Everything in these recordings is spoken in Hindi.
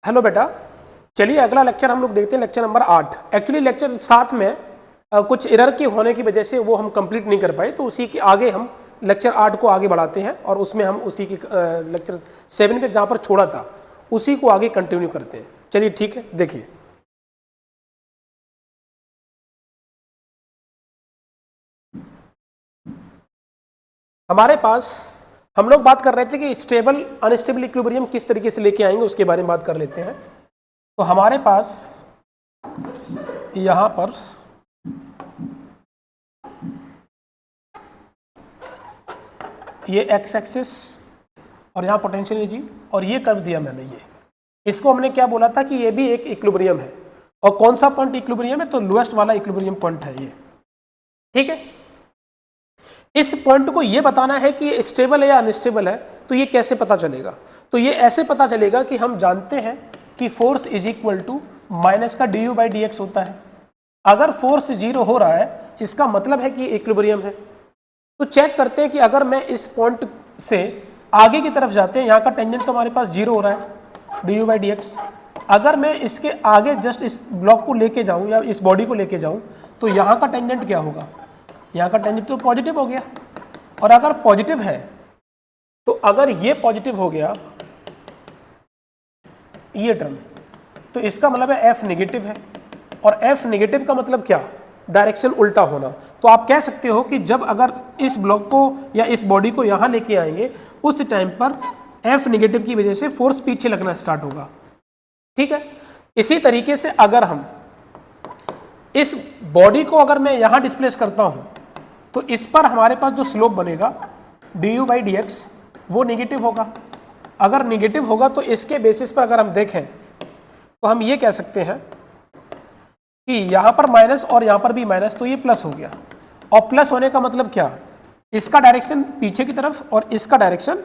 हेलो बेटा, चलिए अगला लेक्चर हम लोग देखते हैं, लेक्चर नंबर 8। एक्चुअली लेक्चर 7 में कुछ एरर के होने की वजह से वो हम कंप्लीट नहीं कर पाए, तो उसी के आगे हम लेक्चर 8 को आगे बढ़ाते हैं और उसमें हम उसी की लेक्चर 7 पे जहाँ पर छोड़ा था उसी को आगे कंटिन्यू करते हैं। चलिए ठीक है, देखिए हमारे पास हम लोग बात कर रहे थे कि स्टेबल अनस्टेबल इक्विलिब्रियम किस तरीके से लेके आएंगे, उसके बारे में बात कर लेते हैं। तो हमारे पास यहाँ पर ये एक्स एक्सिस और यहाँ पोटेंशियल एनर्जी और ये कर्व दिया मैंने, ये इसको हमने क्या बोला था कि ये भी एक इक्विलिब्रियम है। और कौन सा पॉइंट इक्विलिब्रियम है? तो लोएस्ट वाला इक्विलिब्रियम पॉइंट है ये, ठीक है। इस पॉइंट को ये बताना है कि ये स्टेबल है या अनस्टेबल है, तो ये कैसे पता चलेगा? तो ये ऐसे पता चलेगा कि हम जानते हैं कि force is equal to minus का d u by d x होता है। अगर फोर्स 0 हो रहा है इसका मतलब है कि इक्विलिब्रियम है। तो चेक करते हैं कि अगर मैं इस पॉइंट से आगे की तरफ जाते हैं, यहाँ का टेंजेंट तो हमारे पास 0 हो रहा है D u by d x. अगर मैं इसके आगे जस्ट इस ब्लॉक को लेके जाऊँ या इस बॉडी को लेके जाऊँ तो यहाँ का टेंजेंट क्या होगा? यहाँ का टेंजेंट तो पॉजिटिव हो गया। और अगर पॉजिटिव है तो अगर ये पॉजिटिव हो गया ये टर्म, तो इसका मतलब है एफ नेगेटिव है। और एफ नेगेटिव का मतलब क्या? डायरेक्शन उल्टा होना। तो आप कह सकते हो कि जब अगर इस ब्लॉक को या इस बॉडी को यहाँ लेके आएंगे उस टाइम पर एफ नेगेटिव की वजह से फोर्स पीछे लगना स्टार्ट होगा, ठीक है। इसी तरीके से अगर हम इस बॉडी को अगर मैं यहाँ डिस्प्लेस करता हूँ तो इस पर हमारे पास जो स्लोप बनेगा D u by d x वो निगेटिव होगा। अगर निगेटिव होगा तो इसके बेसिस पर अगर हम देखें तो हम ये कह सकते हैं कि यहाँ पर माइनस और यहाँ पर भी माइनस, तो ये प्लस हो गया। और प्लस होने का मतलब क्या? इसका डायरेक्शन पीछे की तरफ और इसका डायरेक्शन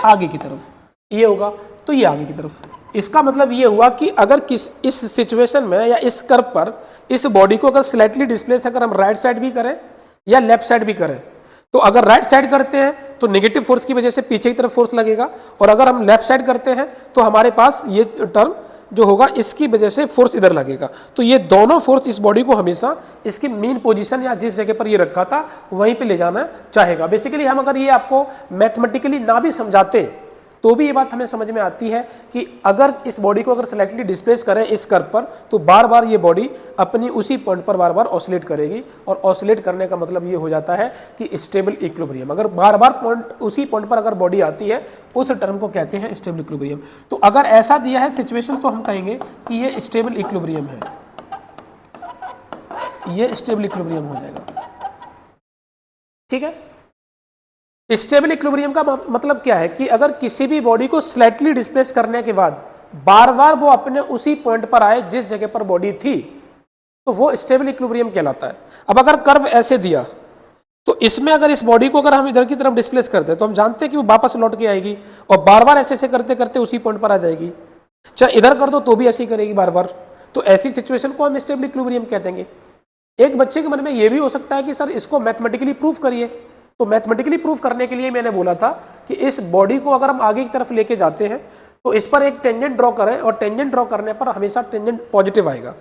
आगे की तरफ, ये होगा तो ये आगे की तरफ। इसका मतलब ये हुआ कि अगर इस सिचुएशन में या इस कर्व पर इस बॉडी को अगर स्लाइटली डिस्प्लेस अगर हम राइट साइड भी करें या लेफ्ट साइड भी करें, तो अगर राइट साइड करते हैं तो नेगेटिव फोर्स की वजह से पीछे की तरफ फोर्स लगेगा, और अगर हम लेफ्ट साइड करते हैं तो हमारे पास ये टर्म जो होगा इसकी वजह से फोर्स इधर लगेगा। तो ये दोनों फोर्स इस बॉडी को हमेशा इसकी मेन पोजीशन या जिस जगह पर ये रखा था वहीं पे ले जाना चाहेगा। बेसिकली हम अगर ये आपको मैथमेटिकली ना भी समझाते तो भी ये बात हमें समझ में आती है कि अगर इस बॉडी को अगर स्लाइटली डिस्प्लेस करें इस कर्व पर तो बार बार ये बॉडी अपनी उसी पॉइंट पर बार बार ऑसिलेट करेगी। और ऑसिलेट करने का मतलब ये हो जाता है कि स्टेबल इक्विलिब्रियम। अगर बार बार पॉइंट उसी पॉइंट पर अगर बॉडी आती है उस टर्म को कहते हैं स्टेबल इक्विलिब्रियम। तो अगर ऐसा दिया है सिचुएशन तो हम कहेंगे कि ये स्टेबल इक्विलिब्रियम है, ये स्टेबल इक्विलिब्रियम हो जाएगा, ठीक है। स्टेबल इक्विलिब्रियम का मतलब क्या है कि अगर किसी भी बॉडी को स्लाइटली डिस्प्लेस करने के बाद बार बार वो अपने उसी पॉइंट पर आए जिस जगह पर बॉडी थी तो वो स्टेबल इक्विलिब्रियम कहलाता है। अब अगर कर्व ऐसे दिया तो इसमें अगर इस बॉडी को अगर हम इधर की तरफ डिस्प्लेस करते हैं तो हम जानते हैं कि वो वापस लौट के आएगी और बार बार ऐसे करते करते उसी पॉइंट पर आ जाएगी। चाहे इधर कर दो तो भी ऐसे ही करेगी बार बार। तो ऐसी सिचुएशन को हम स्टेबल इक्विलिब्रियम कहते हैं। एक बच्चे के मन में ये भी हो सकता है कि सर इसको मैथमेटिकली प्रूव करिए। तो मैथमेटिकली प्रूफ करने के लिए मैंने बोला था कि इस बॉडी को अगर हम आगे की तरफ लेके जाते हैं तो इस पर एक टेंजेंट ड्रॉ करें और टेंजेंट ड्रॉ करने पर हमेशा टेंजेंट पॉजिटिव आएगा।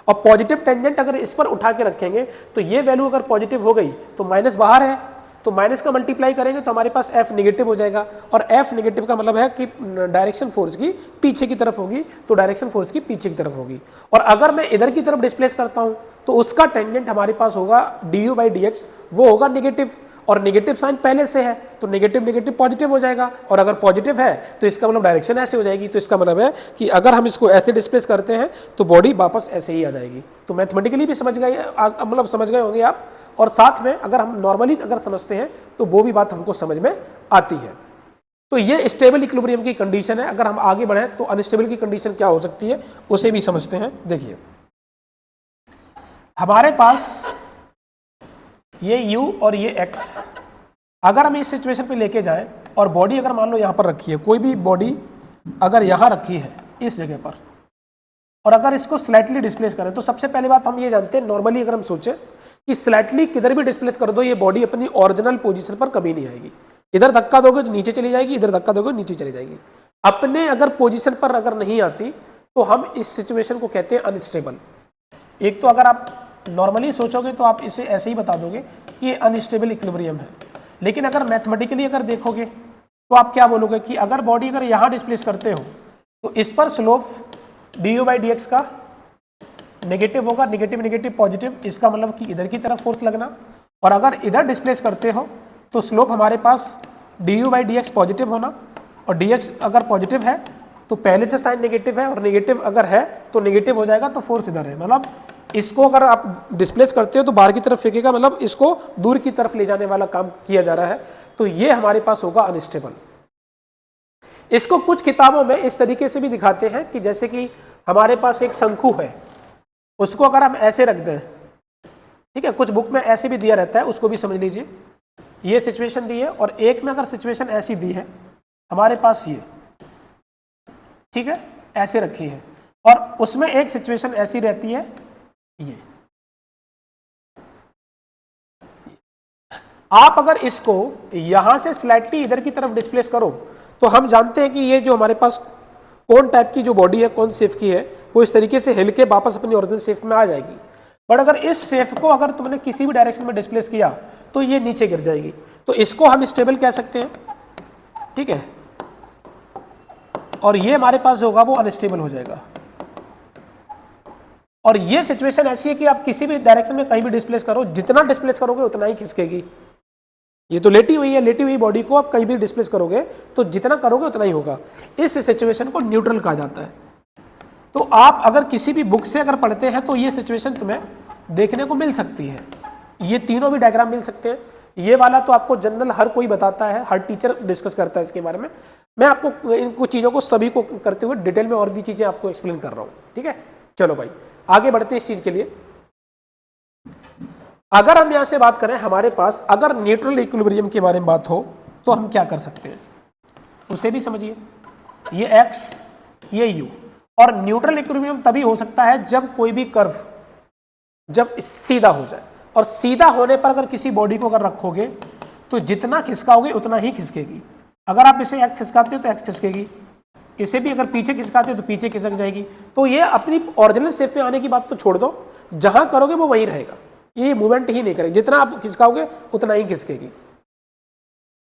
और पॉजिटिव टेंजेंट अगर इस पर उठा के रखेंगे तो ये वैल्यू अगर पॉजिटिव हो गई तो माइनस बाहर है, तो माइनस का मल्टीप्लाई करेंगे तो हमारे पास एफ नेगेटिव हो जाएगा। और एफ नेगेटिव का मतलब है कि डायरेक्शन फोर्स की पीछे की तरफ होगी, तो डायरेक्शन फोर्स की पीछे की तरफ होगी। और अगर मैं इधर की तरफ डिस्प्लेस करता हूं तो उसका टेंजेंट हमारे पास होगा D u by d x, वो होगा नेगेटिव। और नेगेटिव साइन पहले से है तो नेगेटिव नेगेटिव पॉजिटिव हो जाएगा। और अगर पॉजिटिव है तो इसका मतलब डायरेक्शन ऐसे हो जाएगी। तो इसका मतलब है कि अगर हम इसको ऐसे डिस्प्लेस करते हैं तो बॉडी वापस ऐसे ही आ जाएगी। तो मैथमेटिकली भी समझ गए, मतलब समझ गए होंगे आप। और साथ में अगर हम नॉर्मली अगर समझते हैं तो वो भी बात हमको समझ में आती है। तो ये स्टेबल इक्विलिब्रियम की कंडीशन है। अगर हम आगे बढ़ें तो अनस्टेबल की कंडीशन क्या हो सकती है उसे भी समझते हैं। देखिए हमारे पास ये u और ये x अगर हम इस सिचुएशन पे लेके जाएं और बॉडी अगर मान लो यहाँ पर रखी है, कोई भी बॉडी अगर यहाँ रखी है इस जगह पर, और अगर इसको स्लाइटली डिस्प्लेस करें तो सबसे पहले बात हम ये जानते हैं नॉर्मली अगर हम सोचें कि स्लाइटली किधर भी डिस्प्लेस कर दो ये बॉडी अपनी ओरिजिनल पोजीशन पर कभी नहीं आएगी। इधर धक्का दोगे तो नीचे चली जाएगी, इधर धक्का दोगे नीचे चली जाएगी। अपने अगर पोजीशन पर अगर नहीं आती तो हम इस सिचुएशन को कहते हैं अनस्टेबल। एक तो अगर आप नॉर्मली सोचोगे तो आप इसे ऐसे ही बता दोगे कि ये अनस्टेबल इक्विलिब्रियम है, लेकिन अगर मैथमेटिकली अगर देखोगे तो आप क्या बोलोगे कि अगर बॉडी अगर यहाँ डिस्प्लेस करते हो तो इस पर स्लोप du/dx का नेगेटिव होगा, नेगेटिव नेगेटिव पॉजिटिव, इसका मतलब कि इधर की तरफ फोर्स लगना, और अगर इधर डिस्प्लेस करते हो तो स्लोप हमारे पास du/dx पॉजिटिव होना, और dx अगर पॉजिटिव है तो पहले से साइन नेगेटिव है, और नेगेटिव अगर है तो नेगेटिव हो जाएगा, तो फोर्स इधर है। मतलब इसको अगर आप डिस्प्लेस करते हो तो बाहर की तरफ फेंकेगा, मतलब इसको दूर की तरफ ले जाने वाला काम किया जा रहा है, तो ये हमारे पास होगा अनस्टेबल। इसको कुछ किताबों में इस तरीके से भी दिखाते हैं कि जैसे कि हमारे पास एक शंकु है, उसको अगर हम ऐसे रख दें, ठीक है, कुछ बुक में ऐसे भी दिया रहता है, उसको भी समझ लीजिए। ये सिचुएशन दी है, और एक में अगर सिचुएशन ऐसी दी है हमारे पास ये, ठीक है, ऐसे रखी है, और उसमें एक सिचुएशन ऐसी रहती है ये। आप अगर इसको यहां से स्लाइटली इधर की तरफ डिस्प्लेस करो तो हम जानते हैं कि ये जो हमारे पास कौन टाइप की जो बॉडी है, कौन शेप की है, वो इस तरीके से हिल के वापस अपनी ओरिजिनल शेप में आ जाएगी। बट अगर इस शेप को अगर तुमने किसी भी डायरेक्शन में डिस्प्लेस किया तो ये नीचे गिर जाएगी, तो इसको हम स्टेबल कह सकते हैं, ठीक है, और ये हमारे पास होगा वो अनस्टेबल हो जाएगा। और ये सिचुएशन ऐसी है कि आप किसी भी डायरेक्शन में कहीं भी डिस्प्लेस करो, जितना डिस्प्लेस करोगे उतना ही खिसकेगी। ये तो लेटी हुई है, लेटी हुई बॉडी को आप कहीं भी डिस्प्लेस करोगे तो जितना करोगे उतना ही होगा। इस सिचुएशन को न्यूट्रल कहा जाता है। तो आप अगर किसी भी बुक से अगर पढ़ते हैं तो ये सिचुएशन तुम्हें देखने को मिल सकती है। ये तीनों भी डायग्राम मिल सकते हैं। ये वाला तो आपको जनरल हर कोई बताता है, हर टीचर डिस्कस करता है इसके बारे में। मैं आपको इन कुछ चीज़ों को सभी को करते हुए डिटेल में और भी चीज़ें आपको एक्सप्लेन कर रहा हूँ, ठीक है। चलो भाई आगे बढ़ते हैं इस चीज़ के लिए। अगर हम यहाँ से बात करें, हमारे पास अगर न्यूट्रल इक्विलिब्रियम के बारे में बात हो तो हम क्या कर सकते हैं उसे भी समझिए। ये x, ये u, और न्यूट्रल इक्विलिब्रियम तभी हो सकता है जब कोई भी कर्व जब सीधा हो जाए, और सीधा होने पर अगर किसी बॉडी को अगर रखोगे तो जितना खिसकाओगे उतना ही खिसकेगी। अगर आप इसे x खिसकाते हो तो x खिसकेगी, इसे भी अगर पीछे खिसकाते हो तो पीछे खिसक जाएगी। तो ये अपनी ओरिजिनल शेप में आने की बात तो छोड़ दो, जहां करोगे वो वहीं रहेगा, ये मूवमेंट ही नहीं करेगी, जितना आप खिसकाओगे उतना ही खिसकेगी।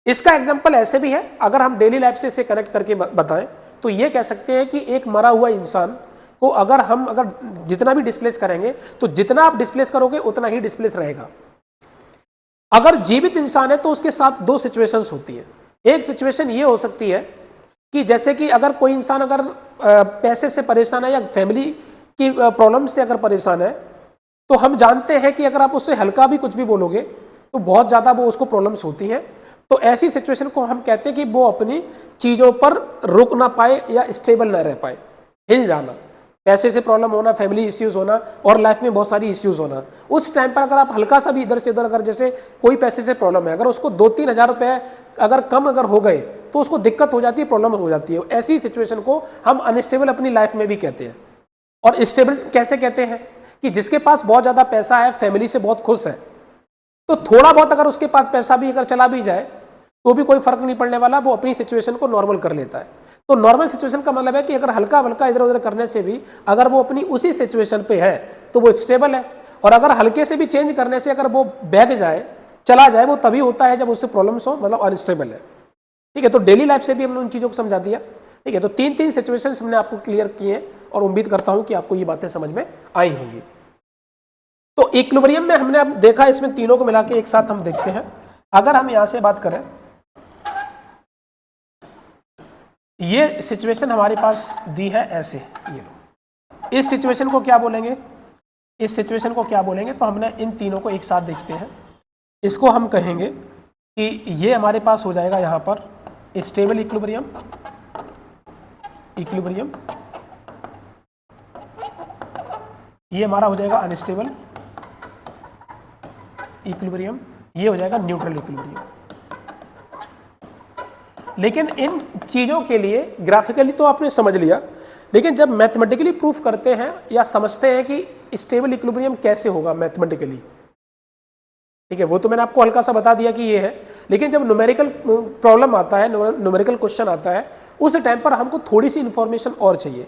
इसका एग्जांपल ऐसे भी है, अगर हम डेली लाइफ से इसे कनेक्ट करके बताएं तो ये कह सकते हैं कि एक मरा हुआ इंसान को अगर हम जितना भी डिस्प्लेस करेंगे तो जितना आप डिस्प्लेस करोगे उतना ही डिस्प्लेस रहेगा। अगर जीवित इंसान है तो उसके साथ दो सिचुएशंस होती है। एक सिचुएशन ये हो सकती है कि जैसे कि अगर कोई इंसान अगर पैसे से परेशान है या फैमिली की प्रॉब्लम से अगर परेशान है, तो हम जानते हैं कि अगर आप उससे हल्का भी कुछ भी बोलोगे तो बहुत ज़्यादा वो उसको प्रॉब्लम्स होती हैं। तो ऐसी सिचुएशन को हम कहते हैं कि वो अपनी चीज़ों पर रुक ना पाए या स्टेबल ना रह पाए, हिल जाना, पैसे से प्रॉब्लम होना, फैमिली इश्यूज होना, और लाइफ में बहुत सारी इश्यूज होना। उस टाइम पर अगर आप हल्का सा भी इधर से उधर, अगर जैसे कोई पैसे से प्रॉब्लम है, अगर उसको 2-3 हज़ार रुपये अगर कम अगर हो गए तो उसको दिक्कत हो जाती है, प्रॉब्लम हो जाती है। ऐसी सिचुएशन को हम अनस्टेबल अपनी लाइफ में भी कहते हैं। और स्टेबल कैसे कहते हैं कि जिसके पास बहुत ज़्यादा पैसा है, फैमिली से बहुत खुश है, तो थोड़ा बहुत अगर उसके पास पैसा भी अगर चला भी जाए तो भी कोई फर्क नहीं पड़ने वाला, वो अपनी सिचुएशन को नॉर्मल कर लेता है। तो नॉर्मल सिचुएशन का मतलब है कि अगर हल्का हल्का इधर उधर करने से भी अगर वो अपनी उसी सिचुएशन पे है तो वो स्टेबल है, और अगर हल्के से भी चेंज करने से अगर वो बैग जाए, चला जाए, वो तभी होता है जब उससे प्रॉब्लम्स हो, मतलब अनस्टेबल है, ठीक है। तो डेली लाइफ से भी हमने उन चीज़ों को समझा दिया, ठीक है। तो 3 सिचुएशंस हमने आपको क्लियर किए और उम्मीद करता हूं कि आपको ये बातें समझ में आई होंगी। तो इक्विलिब्रियम में हमने अब देखा, इसमें तीनों को मिला के एक साथ हम देखते हैं। अगर हम यहां से बात करें, ये सिचुएशन हमारे पास दी है ऐसे, ये लो, इस सिचुएशन को क्या बोलेंगे, इस सिचुएशन को क्या बोलेंगे, तो हमने इन तीनों को एक साथ देखते हैं। इसको हम कहेंगे कि ये हमारे पास हो जाएगा यहां पर स्टेबल इक्विलिब्रियम, इक्विलिब्रियम, ये हमारा हो जाएगा अनस्टेबल इक्विलिब्रियम, ये हो जाएगा न्यूट्रल इक्विलिब्रियम। लेकिन इन चीज़ों के लिए ग्राफिकली तो आपने समझ लिया, लेकिन जब मैथमेटिकली प्रूफ करते हैं, या समझते हैं कि स्टेबल इक्विलिब्रियम कैसे होगा मैथमेटिकली, ठीक है, वो तो मैंने आपको हल्का सा बता दिया कि ये है, लेकिन जब न्यूमेरिकल प्रॉब्लम आता है, न्यूमेरिकल क्वेश्चन आता है, उस टाइम पर हमको थोड़ी सी इन्फॉर्मेशन और चाहिए।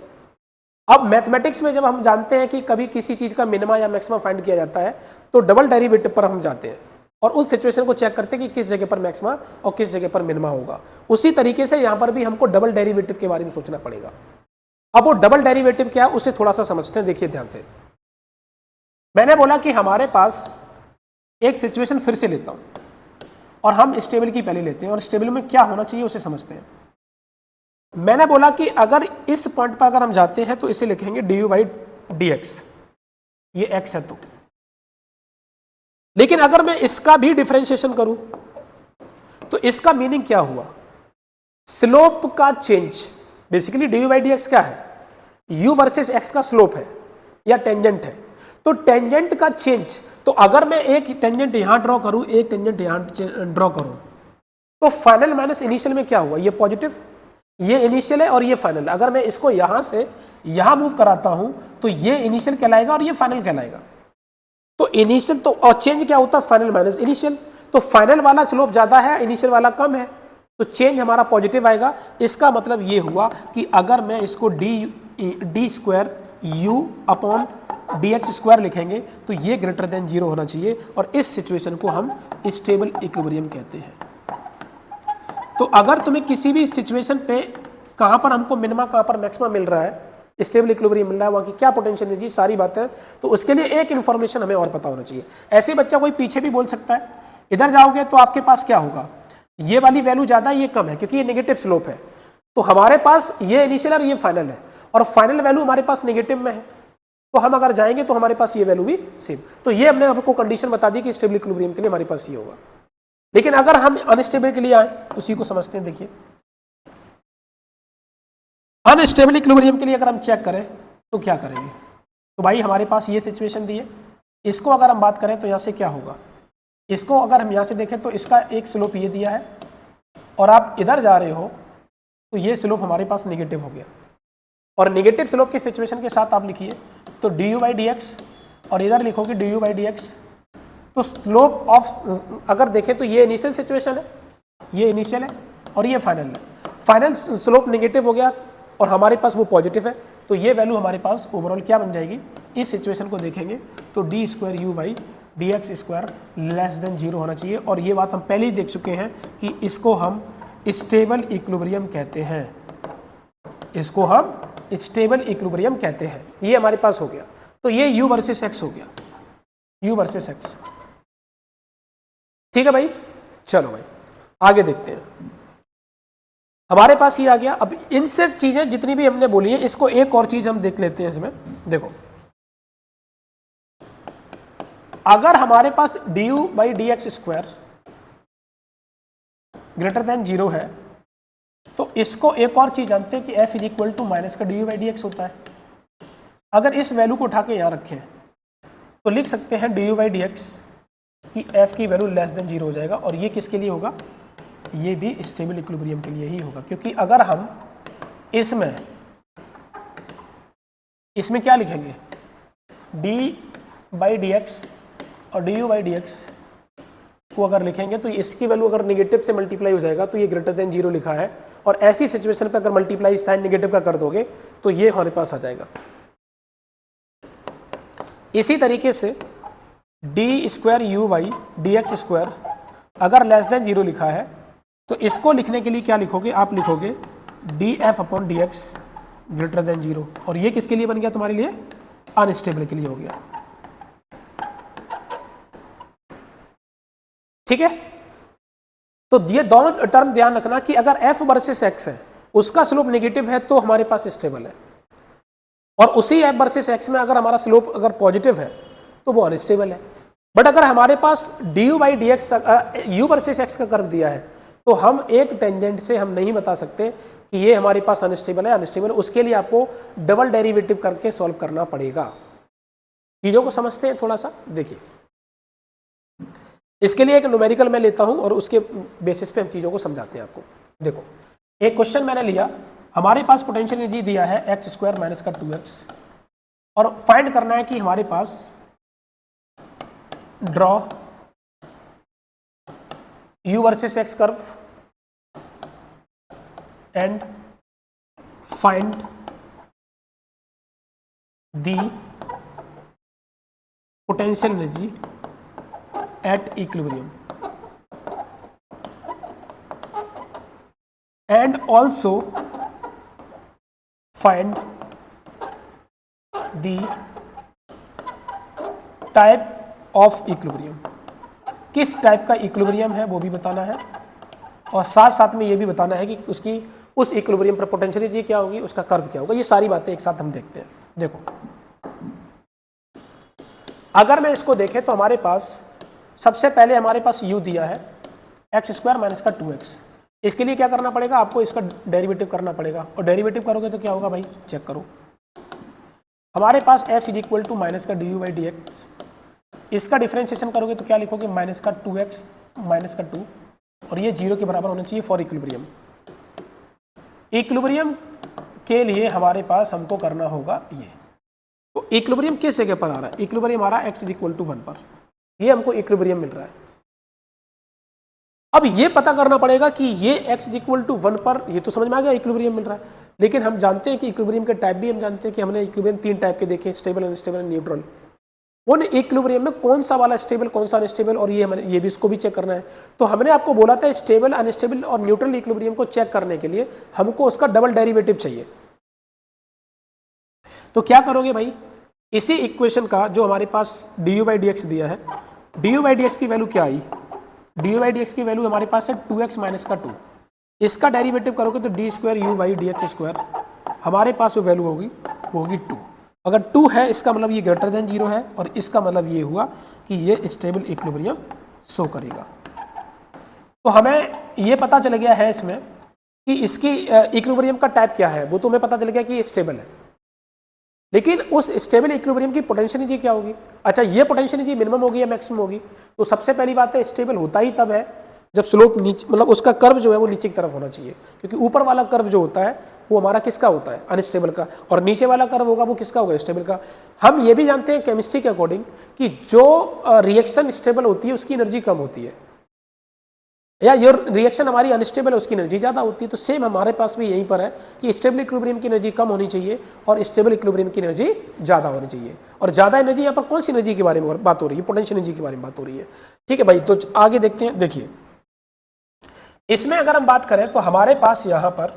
अब मैथमेटिक्स में जब हम जानते हैं कि कभी किसी चीज़ का मिनिमा या मैक्सिमम फाइंड किया जाता है तो डबल डेरिवेटिव पर हम जाते हैं और उस सिचुएशन को चेक करते हैं कि किस जगह पर मैक्सिमा और किस जगह पर मिनिमा होगा। उसी तरीके से यहाँ पर भी हमको डबल डेरिवेटिव के बारे में सोचना पड़ेगा। अब वो डबल डेरिवेटिव क्या है उसे थोड़ा सा समझते हैं, देखिए ध्यान से। मैंने बोला कि हमारे पास एक सिचुएशन फिर से लेता हूँ और हम स्टेबल की पहले लेते हैं और स्टेबल में क्या होना चाहिए उसे समझते हैं। मैंने बोला कि अगर इस पॉइंट पर अगर हम जाते हैं तो इसे लिखेंगे du/dx, ये x है तो लेकिन अगर मैं इसका भी डिफरेंशिएशन करूं तो इसका मीनिंग क्या हुआ, स्लोप का चेंज। बेसिकली du/dx क्या है, u वर्सेस x का स्लोप है या टेंजेंट है, तो टेंजेंट का चेंज। तो अगर मैं एक टेंजेंट यहां ड्रॉ करूं, एक टेंजेंट यहां ड्रॉ करूं, तो फाइनल माइनस इनिशियल में क्या हुआ, ये पॉजिटिव, ये इनिशियल है और ये फाइनल। अगर मैं इसको यहां से यहां मूव कराता हूं तो ये इनिशियल कहलाएगा और ये फाइनल कहलाएगा। तो इनिशियल तो और चेंज क्या होता है, फाइनल माइनस इनिशियल। तो फाइनल वाला स्लोप ज्यादा है, इनिशियल वाला कम है, तो चेंज हमारा पॉजिटिव आएगा। इसका मतलब ये हुआ कि अगर मैं इसको d²u/dx² लिखेंगे तो ये ग्रेटर देन 0 होना चाहिए और इस सिचुएशन को हम स्टेबल इक्विलिब्रियम कहते हैं। तो अगर तुम्हें किसी भी सिचुएशन पे कहां पर हमको मिनिमा कहां पर मैक्सिमा मिल रहा है, स्टेबल इक्विलिब्रियम मिल रहा है, वहां की क्या पोटेंशियल एनर्जी, सारी बातें, तो उसके लिए एक इन्फॉर्मेशन हमें और पता होना चाहिए। ऐसे बच्चा कोई पीछे भी बोल सकता है, इधर जाओगे तो आपके पास क्या होगा, ये वाली वैल्यू ज्यादा है, ये कम है, क्योंकि ये नेगेटिव स्लोप है। तो हमारे पास ये इनिशियल और ये फाइनल है और फाइनल वैल्यू हमारे पास नेगेटिव में है, तो हम अगर जाएंगे तो हमारे पास ये वैल्यू भी सेम। तो ये हमने आपको कंडीशन बता दी कि स्टेबल इक्विलिब्रियम के लिए हमारे पास ये होगा। लेकिन अगर हम अनस्टेबल के लिए आए, उसी को समझते हैं। देखिए, अनस्टेबल इक्विलिब्रियम के लिए अगर हम चेक करें तो क्या करेंगे, तो भाई हमारे पास ये सिचुएशन दी है, इसको अगर हम बात करें तो यहाँ से क्या होगा, इसको अगर हम यहाँ से देखें तो इसका एक स्लोप ये दिया है और आप इधर जा रहे हो तो ये स्लोप हमारे पास नेगेटिव हो गया। और नेगेटिव स्लोप की सिचुएशन के साथ आप लिखिए तो du/dx और इधर लिखोगे du/dx। तो स्लोप ऑफ अगर देखें तो ये इनिशियल सिचुएशन है, ये इनिशियल है और ये फाइनल है। फाइनल स्लोप नेगेटिव हो गया और हमारे पास वो पॉजिटिव है, तो ये वैल्यू हमारे पास ओवरऑल क्या बन जाएगी, इस सिचुएशन को देखेंगे तो d²u/dx² लेस देन 0 होना चाहिए। और ये बात हम पहले ही देख चुके हैं कि इसको हम स्टेबल इक्विलिब्रियम कहते हैं, इसको हम स्टेबल इक्विलिब्रियम कहते हैं। ये हमारे पास हो गया, तो ये u वर्सेस x हो गया, u वर्सेस x। ठीक है भाई, चलो भाई आगे देखते हैं। हमारे पास ये आ गया। अब इनसे चीजें जितनी भी हमने बोली है, इसको एक और चीज हम देख लेते हैं इसमें। देखो, अगर हमारे पास du/dx² ग्रेटर देन 0 है तो इसको एक और चीज जानते हैं कि f = माइनस का du/dx होता है। अगर इस वैल्यू को उठा के यहां रखें तो लिख सकते हैं du/dx कि f की वैल्यू लेस देन 0 हो जाएगा। और ये किसके लिए होगा, ये भी स्टेबल इक्विलिब्रियम के लिए ही होगा, क्योंकि अगर हम इसमें क्या लिखेंगे, d/dx और du/dx को अगर लिखेंगे तो इसकी वैल्यू अगर नेगेटिव से मल्टीप्लाई हो जाएगा तो ये ग्रेटर देन 0 लिखा है, और ऐसी सिचुएशन पे अगर मल्टीप्लाई साइन नेगेटिव का कर दोगे तो ये हमारे पास आ जाएगा। इसी तरीके से d²u/dx² अगर लेस देन 0 लिखा है तो इसको लिखने के लिए क्या लिखोगे, आप लिखोगे df/dx ग्रेटर देन 0। और ये किसके लिए बन गया, तुम्हारे लिए अनस्टेबल के लिए हो गया। ठीक है, तो ये दोनों टर्म ध्यान रखना कि अगर f वर्सेस x है, उसका स्लोप नेगेटिव है तो हमारे पास स्टेबल है, और उसी f वर्सेस x में अगर हमारा स्लोप अगर पॉजिटिव है तो वो अनस्टेबल है। बट अगर हमारे पास du/dx u वर्सेस x का कर्व दिया है तो हम एक टेंजेंट से हम नहीं बता सकते कि ये हमारे पास अनस्टेबल है अनस्टेबल है। उसके लिए आपको डबल डेरिवेटिव करके सॉल्व करना पड़ेगा। चीजों को समझते हैं थोड़ा सा, देखिए इसके लिए एक न्यूमेरिकल मैं लेता हूं और उसके बेसिस पे हम चीजों को समझाते हैं आपको। देखो, एक क्वेश्चन मैंने लिया, हमारे पास पोटेंशियल एनर्जी दिया है x² माइनस का 2x, और फाइंड करना है कि हमारे पास draw u versus x curve and find the potential energy at equilibrium and also find the type of equilibrium, किस टाइप का इक्विलिब्रियम है वो भी बताना है, और साथ साथ में ये भी बताना है कि उसकी उस इक्विलिब्रियम पर पोटेंशियल एनर्जी क्या होगी, उसका कर्व क्या होगा। ये सारी बातें एक साथ हम देखते हैं। देखो, अगर मैं इसको देखें तो हमारे पास सबसे पहले हमारे पास u दिया है एक्स स्क्वायर माइनस का 2x। इसके लिए क्या करना पड़ेगा, आपको इसका डेरिवेटिव करना पड़ेगा, और डेरिवेटिव करोगे तो क्या होगा भाई, चेक करो। हमारे पास f is equal to minus का du/dx, इसका डिफरेंशिएशन करोगे तो क्या लिखोगे, माइनस का 2x माइनस का 2, और ये 0 के बराबर होना चाहिए फॉर इक्विलिब्रियम। इक्विलिब्रियम के लिए हमारे पास हमको करना होगा ये, तो इक्विलिब्रियम किस जगह पर आ रहा है, इक्विलिब्रियम आ रहा है x इज इक्वल टू 1 पर, ये हमको इक्विलिब्रियम मिल रहा है। अब ये पता करना पड़ेगा कि ये x इज इक्वल टू 1 पर, ये तो समझ में आ गया इक्विलिब्रियम मिल रहा है, लेकिन हम जानते हैं कि इक्विलिब्रियम के टाइप भी हम जानते हैं कि हमने इक्विलिब्रियम 3 टाइप के देखे, स्टेबल, अनस्टेबल, न्यूट्रल। उन इक्विलिब्रियम में कौन सा वाला स्टेबल, कौन सा अनस्टेबल, और ये भी इसको भी चेक करना है। तो हमने आपको बोला था स्टेबल, अनस्टेबल और न्यूट्रल इक्विलिब्रियम को चेक करने के लिए हमको उसका डबल डेरिवेटिव चाहिए। तो क्या करोगे भाई, इसी इक्वेशन का जो हमारे पास du/dx दिया है, du/dx की वैल्यू क्या आई, du/dx की वैल्यू हमारे पास है 2x माइनस का 2, इसका डेरिवेटिव करोगे तो d²u/dx², हमारे पास जो वैल्यू होगी वो होगी 2। अगर 2 है इसका मतलब ये ग्रेटर देन 0 है, और इसका मतलब ये हुआ कि ये स्टेबल इक्विलिब्रियम शो करेगा। तो हमें ये पता चल गया है इसमें कि इसकी इक्विलिब्रियम का टाइप क्या है, वो तो हमें पता चल गया कि ये स्टेबल है, लेकिन उस स्टेबल इक्विलिब्रियम की पोटेंशियल एनर्जी क्या होगी। अच्छा, ये पोटेंशियल एनर्जी मिनिमम होगी या मैक्सिमम होगी, तो सबसे पहली बात है स्टेबल होता ही तब है जब स्लोप नीचे, मतलब उसका कर्व जो है वो नीचे की तरफ होना चाहिए, क्योंकि ऊपर वाला कर्व जो होता है वो हमारा किसका होता है, अनस्टेबल का, और नीचे वाला कर्व होगा वो किसका होगा, स्टेबल का। हम ये भी जानते हैं केमिस्ट्री के अकॉर्डिंग कि जो रिएक्शन स्टेबल होती है उसकी एनर्जी कम होती है, या जो रिएक्शन हमारी अनस्टेबल है उसकी एनर्जी ज़्यादा होती है। तो सेम हमारे पास भी यहीं पर है कि स्टेबल इक्विलिब्रियम की एनर्जी कम होनी चाहिए और स्टेबल इक्विलिब्रियम की एनर्जी ज़्यादा होनी चाहिए। और ज़्यादा एनर्जी यहाँ पर कौन सी एनर्जी के बारे में बात हो रही है, पोटेंशियल एनर्जी के बारे में बात हो रही है। ठीक है भाई, तो आगे देखते हैं। देखिए, इसमें अगर हम बात करें तो हमारे पास यहाँ पर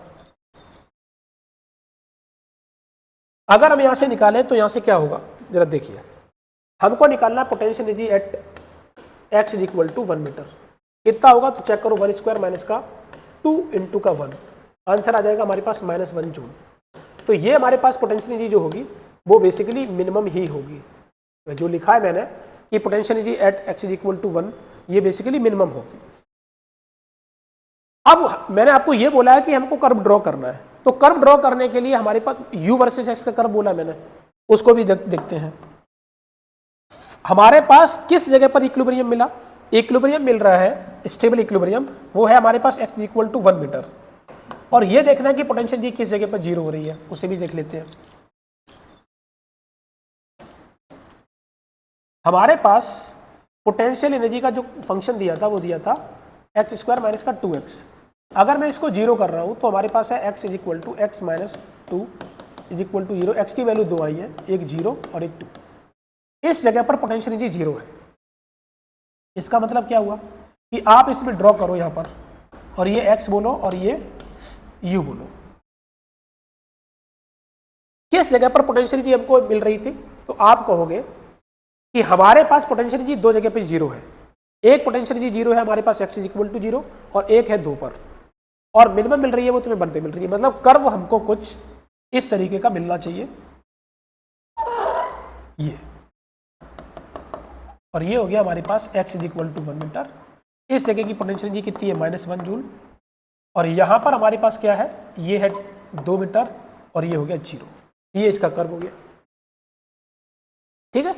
अगर हम यहाँ से निकालें तो यहाँ से क्या होगा, जरा देखिए, हमको निकालना potential energy at x is equal to 1 metre, कितना होगा तो चेक करो, 1 स्क्वायर माइनस का 2 इंटू का 1, आंसर आ जाएगा हमारे पास -1 जूल। तो ये हमारे पास पोटेंशियल एनर्जी जो होगी वो बेसिकली मिनिमम ही होगी, जो लिखा है मैंने कि potential energy at x is equal to 1, ये बेसिकली मिनिमम होगी। अब मैंने आपको ये बोला है कि हमको कर्व ड्रॉ करना है, तो कर्व ड्रॉ करने के लिए हमारे पास u वर्सेस x का कर्व बोला मैंने, उसको भी देखते हैं। हमारे पास किस जगह पर इक्विलिब्रियम मिला, इक्विलिब्रियम मिल रहा है स्टेबल इक्विलिब्रियम, वो है हमारे पास x इक्वल टू 1 मीटर, और ये देखना है कि पोटेंशियल एनर्जी किस जगह पर 0 हो रही है, उसे भी देख लेते हैं। हमारे पास पोटेंशियल एनर्जी का जो फंक्शन दिया था वो दिया था एक्स स्क्वायर माइनस का 2x। अगर मैं इसको 0 कर रहा हूँ तो हमारे पास है x is equal to x minus 2 is equal to 0, x की वैल्यू 2 आई है, एक 0 और एक 2। इस जगह पर पोटेंशियल एनर्जी 0 है। इसका मतलब क्या हुआ कि आप इसमें ड्रॉ करो यहाँ पर, और ये x बोलो और ये u बोलो, किस जगह पर पोटेंशियल एनर्जी हमको मिल रही थी, तो आप कहोगे कि हमारे पास पोटेंशियल एनर्जी दो जगह पर 0 है। एक पोटेंशियल एनर्जी 0 है हमारे पास x इज इक्वल टू 0, और एक है 2 पर, और मिनिमम मिल रही है वो तुम्हें 1 पे मिल रही है। मतलब कर्व हमको कुछ इस तरीके का मिलना चाहिए, ये, और ये हो गया हमारे पास x is equal to 1 metre. इस जगह की पोटेंशियल एनर्जी कितनी है, -1 जूल, और यहाँ पर हमारे पास क्या है, ये है 2 मीटर और ये हो गया 0। ये इसका कर्व हो गया। ठीक है,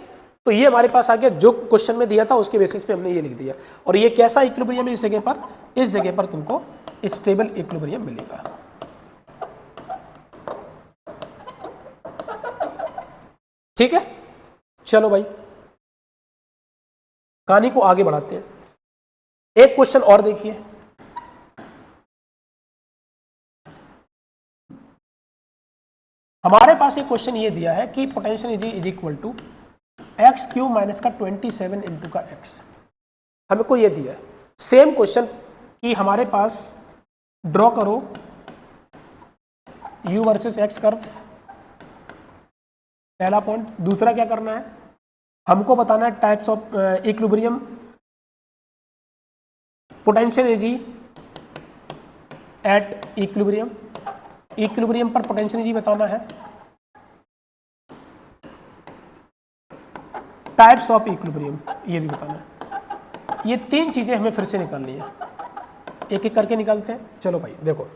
तो ये हमारे पास आ गया, जो क्वेश्चन में दिया था उसके बेसिस पे हमने ये लिख दिया। और ये कैसा इक्विलिब्रियम है, इस जगह पर, इस जगह पर तुमको स्टेबल इक्विलिब्रियम मिलेगा। ठीक है, चलो भाई कहानी को आगे बढ़ाते हैं। एक क्वेश्चन और देखिए, हमारे पास एक क्वेश्चन ये दिया है कि potential energy is equal to x cube minus का 27 इंटू का एक्स, हमको ये दिया है। सेम क्वेश्चन कि हमारे पास ड्रॉ करो u वर्सेस एक्स कर्व, पहला पॉइंट। दूसरा क्या करना है, हमको बताना है types of equilibrium, potential energy at equilibrium, equilibrium पर पोटेंशियल एनर्जी बताना है, टाइप्स ऑफ इक्विलिब्रियम ये भी बताना है। ये तीन चीजें हमें फिर से निकालनी है, एक एक करके निकालते हैं। चलो भाई देखो,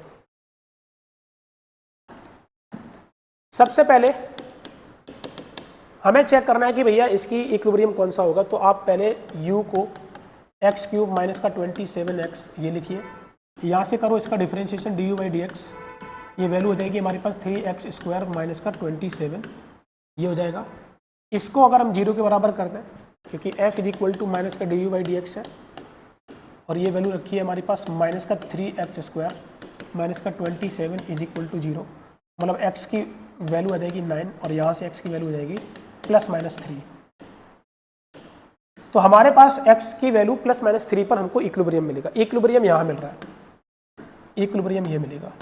सबसे पहले हमें चेक करना है कि भैया इसकी इक्विलिब्रियम कौन सा होगा। तो आप पहले u को एक्स क्यूब माइनस का 27x ये लिखिए, यहाँ से करो इसका differentiation D u by d x, ये वैल्यू हो जाएगी हमारे पास 3x स्क्वायर माइनस का 27, ये हो जाएगा। इसको अगर हम 0 के बराबर कर दें, क्योंकि f is equal to minus का d u by d x है, और ये वैल्यू रखी है हमारे पास माइनस का 3x स्क्वायर माइनस का 27 इज इक्वल टू 0, मतलब x की वैल्यू आ जाएगी 9 और यहाँ से x की वैल्यू हो जाएगी प्लस माइनस 3। तो हमारे पास x की वैल्यू प्लस माइनस 3 पर हमको इक्विलिब्रियम मिलेगा। इक्विलिब्रियम यहाँ मिल रहा है, इक्विलिब्रियम ये मिलेगा।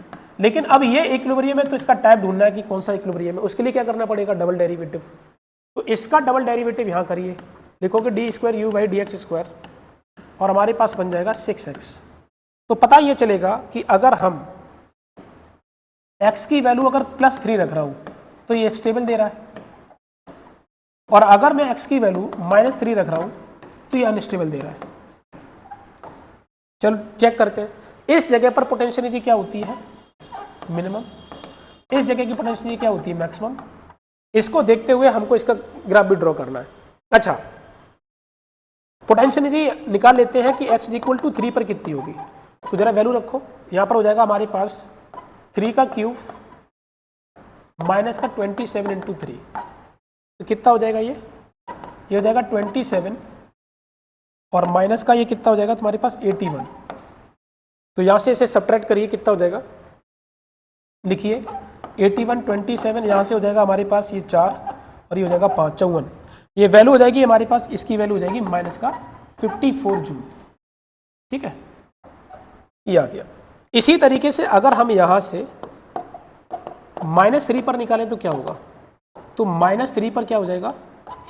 लेकिन अब ये इक्विलिब्रियम है तो इसका टाइप ढूंढना है कि कौन सा इक्विलिब्रियम है। उसके लिए क्या करना पड़ेगा, डबल डेरिवेटिव। तो इसका डबल डेरिवेटिव यहाँ करिए, लिखोगे D square u by d x square, और हमारे पास बन जाएगा 6x। तो पता ये चलेगा कि अगर हम x की वैल्यू अगर प्लस 3 रख रहा हूँ तो ये स्टेबल दे रहा है, और अगर मैं x की वैल्यू माइनस 3 रख रहा हूँ तो ये अनस्टेबल दे रहा है। चलो चेक करते हैं। इस जगह पर पोटेंशियल एनर्जी क्या होती है, मिनिमम। इस जगह की पोटेंशियल एनर्जी क्या होती है, मैक्सिमम। इसको देखते हुए हमको इसका ग्राफ भी ड्रॉ करना है। अच्छा, पोटेंशियल एनर्जी निकाल लेते हैं कि x इक्वल टू 3 पर कितनी होगी। तो जरा वैल्यू रखो, यहाँ पर हो जाएगा हमारे पास 3 का क्यूब माइनस का 27 इंटू 3, तो कितना हो जाएगा, ये हो जाएगा 27, और माइनस का ये कितना हो जाएगा तुम्हारे पास 81। तो यहाँ से इसे सब्ट्रैक्ट करिए, कितना हो जाएगा, लिखिए 81 27, यहाँ से हो जाएगा हमारे पास ये 4 और ये हो जाएगा 5 54। ये वैल्यू हो जाएगी हमारे पास, इसकी वैल्यू हो जाएगी माइनस का 54 जूल। ठीक है, ये आ गया। इसी तरीके से अगर हम यहाँ से माइनस 3 पर निकालें तो क्या होगा, तो माइनस 3 पर क्या हो जाएगा,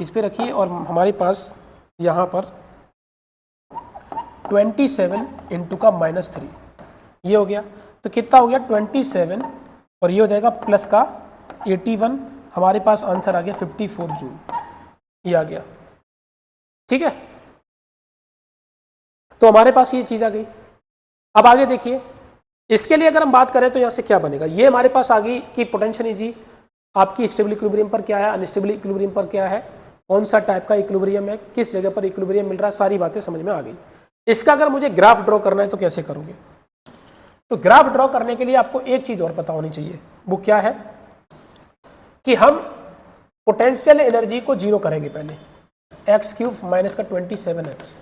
इस पे रखिए, और हमारे पास यहाँ पर 27 इंटू का माइनस 3, ये हो गया। तो कितना हो गया 27, और ये हो जाएगा प्लस का 81, हमारे पास आंसर आ गया 54 जूल, ये आ गया। ठीक है, तो हमारे पास ये चीज़ आ गई। अब आगे देखिए, इसके लिए अगर हम बात करें तो यहाँ से क्या बनेगा, ये हमारे पास आ गई कि पोटेंशियल एनर्जी आपकी स्टेबल इक्विलिब्रियम पर क्या है, अनस्टेबल इक्विलिब्रियम पर क्या है, कौन सा टाइप का इक्विलिब्रियम है, किस जगह पर इक्विलिब्रियम मिल रहा है, सारी बातें समझ में आ गई। इसका अगर मुझे ग्राफ ड्रॉ करना है तो कैसे करोगे, तो ग्राफ ड्रॉ करने के लिए आपको एक चीज और पता होनी चाहिए, वो क्या है कि हम पोटेंशियल एनर्जी को जीरो करेंगे पहले, एक्स क्यूब माइनस का 27x।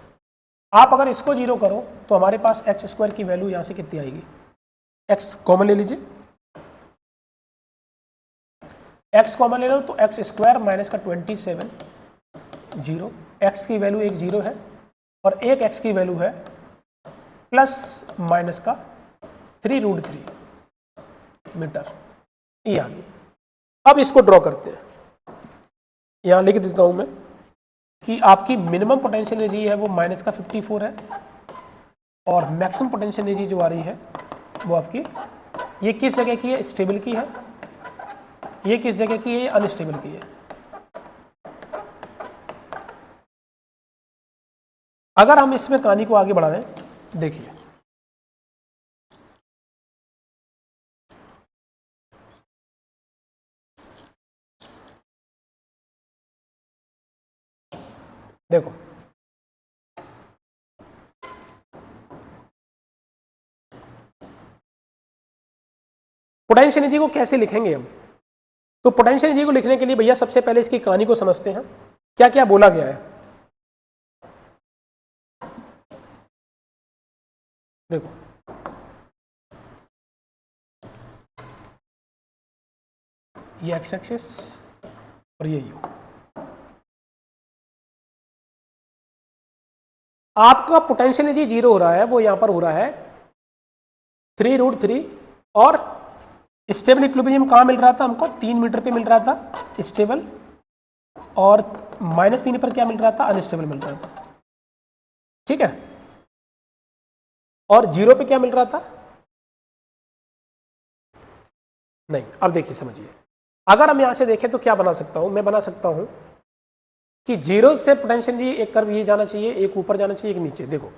आप अगर इसको जीरो करो तो हमारे पास एक्स स्क्वायर की वैल्यू यहां से कितनी आएगी, एक्स कॉमन ले लीजिए, एक्स कॉमन ले लो तो एक्स स्क्वायर माइनस का 27 जीरो, एक्स की वैल्यू एक जीरो है और एक एक्स की वैल्यू है प्लस माइनस का 3√3 मीटर, ये आ गई। अब इसको ड्रॉ करते हैं, यहां लिख देता हूं मैं कि आपकी मिनिमम पोटेंशियल एनर्जी है वो माइनस का 54 है और मैक्सिमम पोटेंशियल एनर्जी जो आ रही है वो आपकी, ये किस जगह की है, स्टेबल की है, ये किस जगह की है, ये अनस्टेबल की है। अगर हम इसमें कहानी को आगे बढ़ाएं, देखिए देखो पोटेंशियल एनर्जी को कैसे लिखेंगे हम, तो पोटेंशियल एनर्जी को लिखने के लिए भैया सबसे पहले इसकी कहानी को समझते हैं, क्या क्या बोला गया है। देखो ये एक्स एक्सिस और ये यू, आपका पोटेंशियल एनर्जी जीरो हो रहा है, वो यहां पर हो रहा है 3√3, और स्टेबल इक्विलिब्रियम कहाँ मिल रहा था हमको? 3 मीटर पे मिल रहा था स्टेबल, और -3 पर क्या मिल रहा था? अनस्टेबल मिल रहा था। ठीक है, और 0 पे क्या मिल रहा था? नहीं। अब देखिए समझिए, अगर हम यहां से देखें तो क्या बना सकता हूं? मैं बना सकता हूं कि 0 से पोटेंशियल एनर्जी एक कर्व ये जाना चाहिए, एक ऊपर जाना चाहिए, एक नीचे। देखो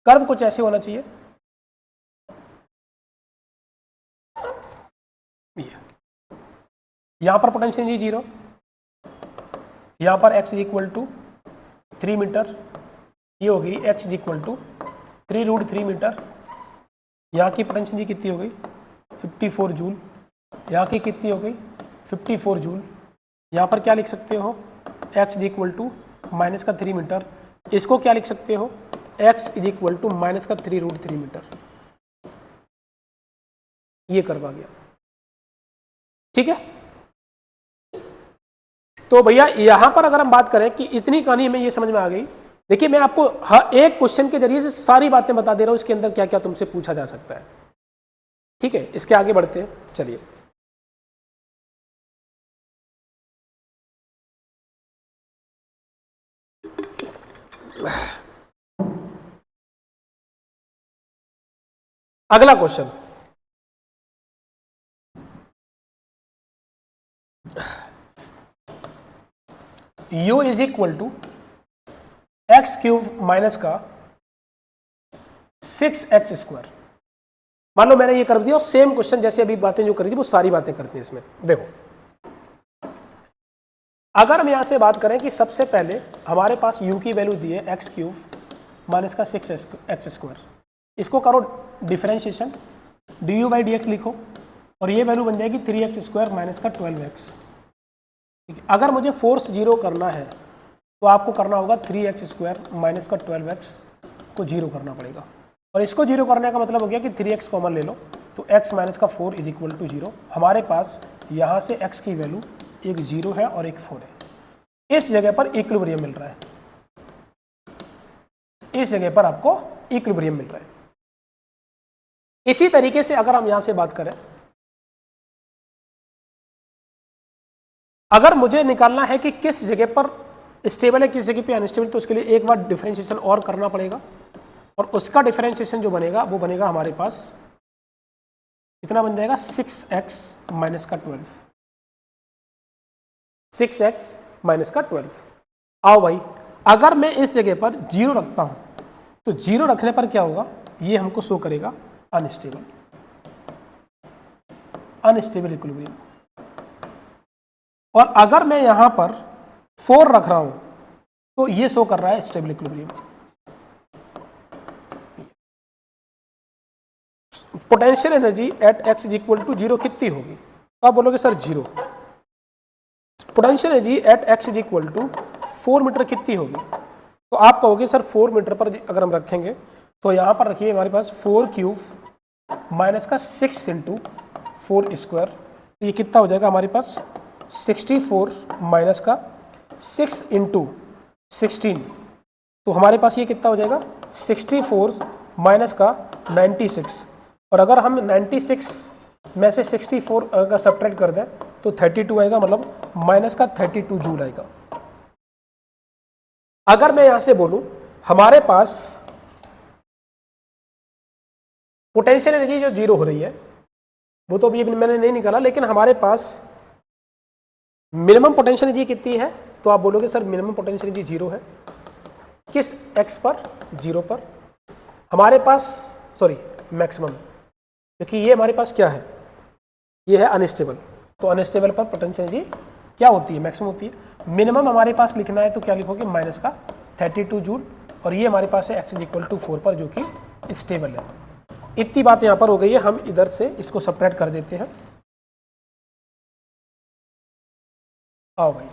कर्व कुछ ऐसे होना चाहिए, यहां पर पोटेंशियल एनर्जी 0, यहां पर x इक्वल टू 3 मीटर, ये होगी x इक्वल टू 3√3 मीटर। यहाँ की पोटेंशियल एनर्जी कितनी हो गई? 54 जूल। यहाँ की कितनी हो गई? 54 जूल। यहाँ पर क्या लिख सकते हो? x equal to -3 metre. इसको क्या लिख सकते हो? x equal to -3√3 metre. ये करवा गया। ठीक है, तो भैया यहां पर अगर हम बात करें कि इतनी कहानी हमें ये समझ में आ गई। देखिए मैं आपको हर एक क्वेश्चन के जरिए से सारी बातें बता दे रहा हूं, इसके अंदर क्या क्या तुमसे पूछा जा सकता है। ठीक है, इसके आगे बढ़ते हैं, चलिए। अगला question, u is equal to x cube minus का 6x²। मान लो मैंने ये कर दिया, और सेम क्वेश्चन जैसे अभी बातें जो करी थी वो सारी बातें करती हैं इसमें। देखो अगर हम यहां से बात करें कि सबसे पहले हमारे पास u की वैल्यू दी है x³ माइनस का 6x², इसको करो डिफरेंशिएशन, du/dx लिखो, और ये वैल्यू बन जाएगी 3x² माइनस का 12x। अगर मुझे फोर्स जीरो करना है तो आपको करना होगा 3x² माइनस का 12x को जीरो करना पड़ेगा, और इसको जीरो करने का मतलब हो गया कि 3x कॉमन ले लो, तो x माइनस का 4 इज इक्वल टू 0। हमारे पास यहाँ से x की वैल्यू एक 0 है और एक 4 है। इस जगह पर इक्विलिब्रियम मिल रहा है, इस जगह पर आपको इक्विलिब्रियम मिल रहा है। इसी तरीके से अगर हम यहां से बात करें, अगर मुझे निकालना है कि किस जगह पर स्टेबल है किस जगह पे अनस्टेबल, तो उसके लिए एक बार डिफरेंशिएशन और करना पड़ेगा, और उसका डिफरेंशिएशन जो बनेगा वो बनेगा हमारे पास कितना बन जाएगा? 6x माइनस का 12, 6x माइनस का 12। आओ भाई, अगर मैं इस जगह पर 0 रखता हूं तो 0 रखने पर क्या होगा? ये हमको शो करेगा अनस्टेबल, अनस्टेबल इक्विलिब्रियम। और अगर मैं यहां पर 4 रख रहा हूं तो ये शो कर रहा है stable equilibrium. Potential energy at x equal to 0 कितनी होगी? तो आप बोलोगे sir 0। Potential energy at x equal to 4 metre कितनी होगी? तो आप कहोगे सर 4 मीटर पर अगर हम रखेंगे तो यहां पर रखिए हमारे पास 4³ माइनस का 6 इंटू 4², तो ये कितना हो जाएगा हमारे पास? 64 माइनस का 6 इंटू 16, तो हमारे पास ये कितना हो जाएगा? 64 माइनस का 96, और अगर हम 96 में से 64 का सब्ट्रैक्ट कर दें तो 32 आएगा, मतलब माइनस का 32 जूल आएगा। अगर मैं यहां से बोलूं हमारे पास पोटेंशियल एनर्जी जो 0 हो रही है वो तो अभी मैंने नहीं निकाला, लेकिन हमारे पास मिनिमम पोटेंशियल एनर्जी कितनी है? तो आप बोलोगे सर मिनिमम पोटेंशियल एनर्जी 0 है। किस x पर? 0 पर। हमारे पास सॉरी मैक्सिमम, क्योंकि ये हमारे पास क्या है? ये है अनस्टेबल, तो अनस्टेबल पर पोटेंशियल एनर्जी क्या होती है? मैक्सिमम होती है। मिनिमम हमारे पास लिखना है तो क्या लिखोगे? माइनस का 32 जूल, और ये हमारे पास है x इक्वल टू 4 पर जो कि स्टेबल है। इतनी बात यहाँ पर हो गई है, हम इधर से इसको सब्ट्रैक्ट कर देते हैं। आओ भाई,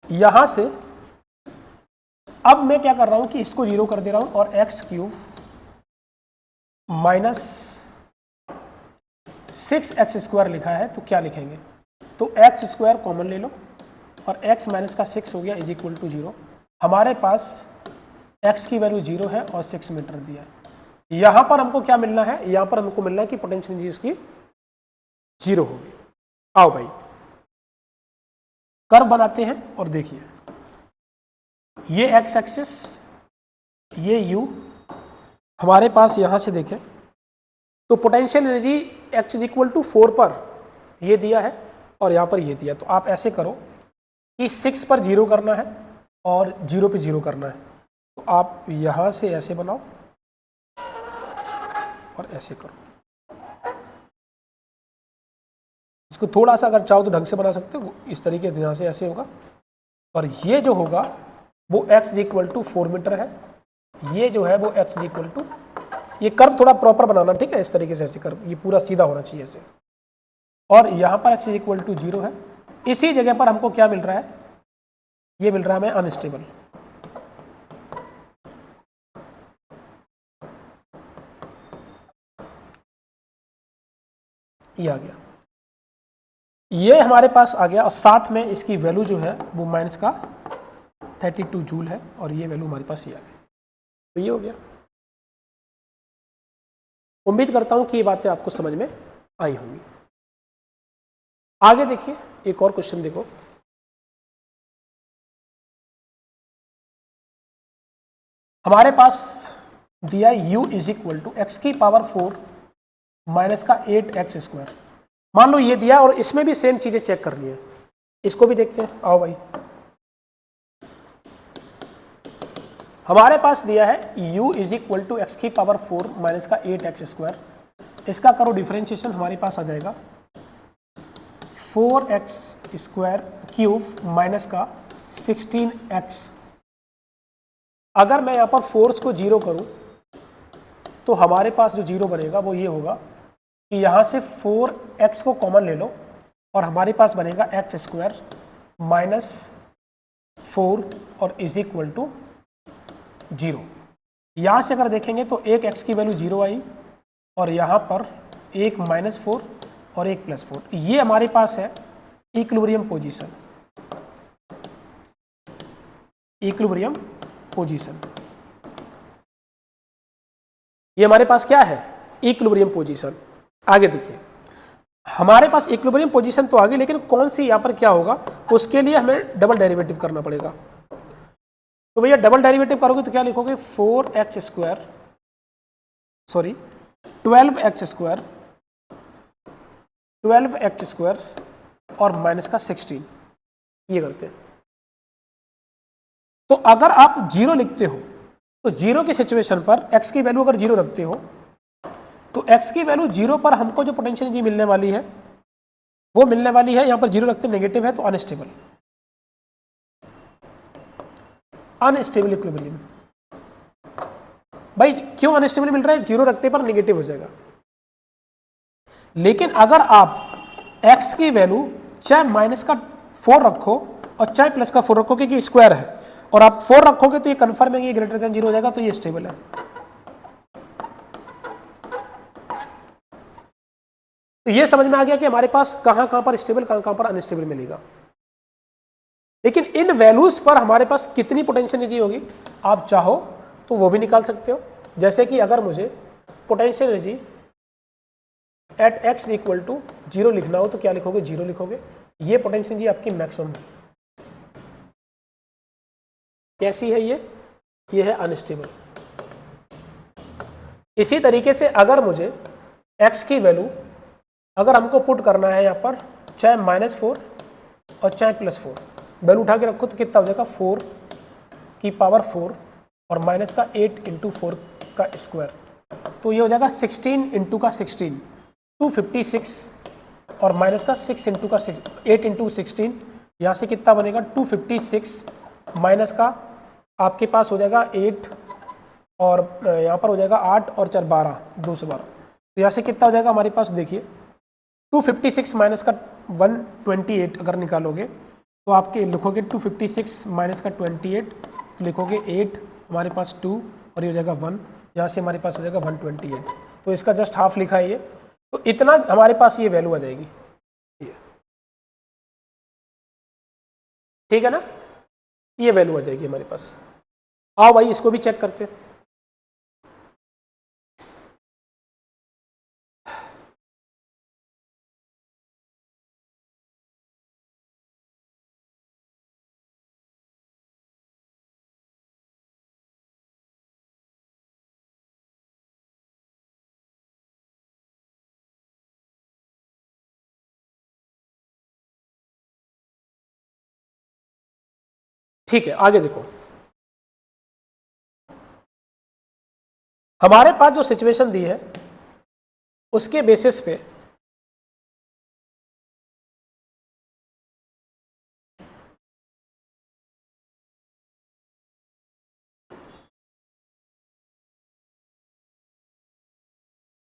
यहां से अब मैं क्या कर रहा हूं कि इसको 0 कर दे रहा हूं और एक्स क्यूब माइनस 6x² लिखा है, तो क्या लिखेंगे, तो x² कॉमन ले लो और x माइनस का 6 हो गया इज इक्वल टू 0। हमारे पास x की वैल्यू 0 है और 6 मीटर दिया है। यहां पर हमको क्या मिलना है, यहां पर हमको मिलना है कि पोटेंशियल एनर्जी उसकी 0 होगी। आओ भाई कर्व बनाते हैं और देखिए, ये x एक्सिस, ये u, हमारे पास यहां से देखें तो potential energy x is equal to 4 पर ये दिया है और यहां पर ये दिया। तो आप ऐसे करो कि 6 पर 0 करना है और 0 पे 0 करना है, तो आप यहां से ऐसे बनाओ और ऐसे करो। इसको थोड़ा सा अगर चाहो तो ढंग से बना सकते हो, इस तरीके से, यहां से ऐसे होगा और ये जो होगा वो x इक्वल टू 4 मीटर है, ये जो है वो x इक्वल टू, ये कर्व थोड़ा प्रॉपर बनाना, ठीक है, इस तरीके से ऐसे कर्व, ये पूरा सीधा होना चाहिए ऐसे, और यहां पर x इक्वल टू 0 है। इसी जगह पर हमको क्या मिल रहा है, ये मिल रहा है हमें अनस्टेबल। ये आ गया, ये हमारे पास आ गया और साथ में इसकी वैल्यू जो है वो माइनस का 32 जूल है और ये वैल्यू हमारे पास ये आ गई। तो ये हो गया। उम्मीद करता हूं कि ये बातें आपको समझ में आई होंगी। आगे देखिए, एक और क्वेश्चन देखो। हमारे पास दिया u is equal to x की पावर 4 माइनस का 8x²। मान लो ये दिया और इसमें भी सेम चीजें चेक करनी है, इसको भी देखते हैं। आओ भाई, हमारे पास दिया है u is equal to x की पावर 4 माइनस का 8x²। इसका करो डिफरेंशिएशन, हमारे पास आ जाएगा 4x² माइनस का 16x। अगर मैं यहाँ पर फोर्स को 0 करूँ तो हमारे पास जो 0 बनेगा वो ये होगा कि यहाँ से 4x को कॉमन ले लो और हमारे पास बनेगा x² माइनस 4 और इज इक्वल टू 0। यहाँ से अगर देखेंगे तो एक x की वैल्यू 0 आई और यहाँ पर एक -4 और एक +4। ये हमारे पास है इक्विलिब्रियम पोजीशन। इक्विलिब्रियम पोजीशन, ये हमारे पास क्या है, इक्विलिब्रियम पोजीशन। आगे देखिए, हमारे पास इक्विलिब्रियम पोजीशन तो आ गई, लेकिन कौन सी यहाँ पर क्या होगा, उसके लिए हमें डबल डेरिवेटिव करना पड़ेगा। तो भैया डबल डेरिवेटिव करोगे तो क्या लिखोगे, 12x² और माइनस का 16, ये करते हैं। तो अगर आप 0 लिखते हो तो 0 की सिचुएशन पर x की वैल्यू अगर 0 रखते हो तो x की वैल्यू 0 पर हमको जो पोटेंशियल एनर्जी मिलने वाली है वो मिलने वाली है, यहां पर 0 रखते नेगेटिव है तो अनस्टेबल इक्विलिब्रियम। भाई क्यों अनस्टेबल मिल रहा है, 0 रखते पर नेगेटिव हो जाएगा। लेकिन अगर आप x की वैल्यू चाहे माइनस का 4 रखो और चाहे प्लस का 4 रखो, क्योंकि स्क्वायर है, और आप 4 रखोगे तो ये कंफर्म है कि ये ग्रेटर देन 0 हो जाएगा, तो ये स्टेबल है। तो ये समझ में आ गया कि हमारे पास कहां पर स्टेबल, कहां पर अनस्टेबल मिलेगा। लेकिन इन वैल्यूज पर हमारे पास कितनी पोटेंशियल एनर्जी होगी, आप चाहो तो वो भी निकाल सकते हो। जैसे कि अगर मुझे potential energy at x equal to 0 लिखना हो तो क्या लिखोगे, 0 लिखोगे। ये पोटेंशियल एनर्जी आपकी मैक्सिमम है। कैसी है ये है अनस्टेबल। इसी तरीके से अगर मुझे x की वैल्यू अगर हमको पुट करना है यहाँ पर, चाहे -4 और चाहे +4, वैल्यू उठा के रखो तो कितना हो जाएगा, 4 की पावर 4 और माइनस का 8 × 4 का स्क्वायर, तो ये हो जाएगा 16 × का 16, 256 और माइनस का 6 × का 8 × 16, यहाँ से कितना बनेगा 256 माइनस का आपके पास हो जाएगा 8 और यहाँ पर हो जाएगा 8 और 4 12, 212। तो यहाँ से कितना हो जाएगा हमारे पास, देखिए 256 माइनस का 128 अगर निकालोगे तो आपके लिखोगे 256 माइनस का 28 तो लिखोगे 8, हमारे पास 2 और ये हो जाएगा 1, यहाँ से हमारे पास हो जाएगा 128। तो इसका जस्ट हाफ लिखा है ये, तो इतना हमारे पास ये वैल्यू आ जाएगी, ये ठीक है ना, ये वैल्यू आ जाएगी हमारे पास। आओ भाई इसको भी चेक करते हैं। ठीक है, आगे देखो, हमारे पास जो सिचुएशन दी है उसके बेसिस पे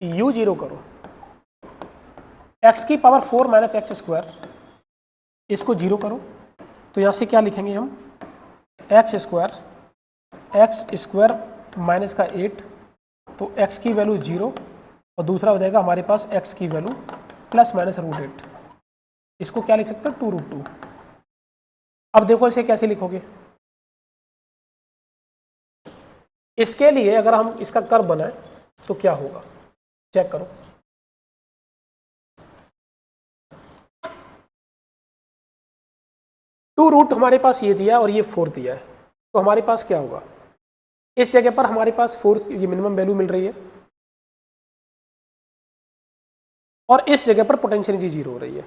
u0 करो, x की पावर 4 माइनस एक्स स्क्वायर, इसको 0 करो, तो यहां से क्या लिखेंगे हम, एक्स स्क्वायर माइनस का 8, तो x की वैल्यू 0 और दूसरा हो जाएगा हमारे पास x की वैल्यू प्लस माइनस √8, इसको क्या लिख सकते हैं 2√2। अब देखो इसे कैसे लिखोगे, इसके लिए अगर हम इसका कर्व बनाए तो क्या होगा, चेक करो, टू रूट हमारे पास ये दिया और ये 4 दिया है, तो हमारे पास क्या होगा, इस जगह पर हमारे पास 4 की मिनिमम वैल्यू मिल रही है और इस जगह पर पोटेंशियल एनर्जी 0 हो रही है।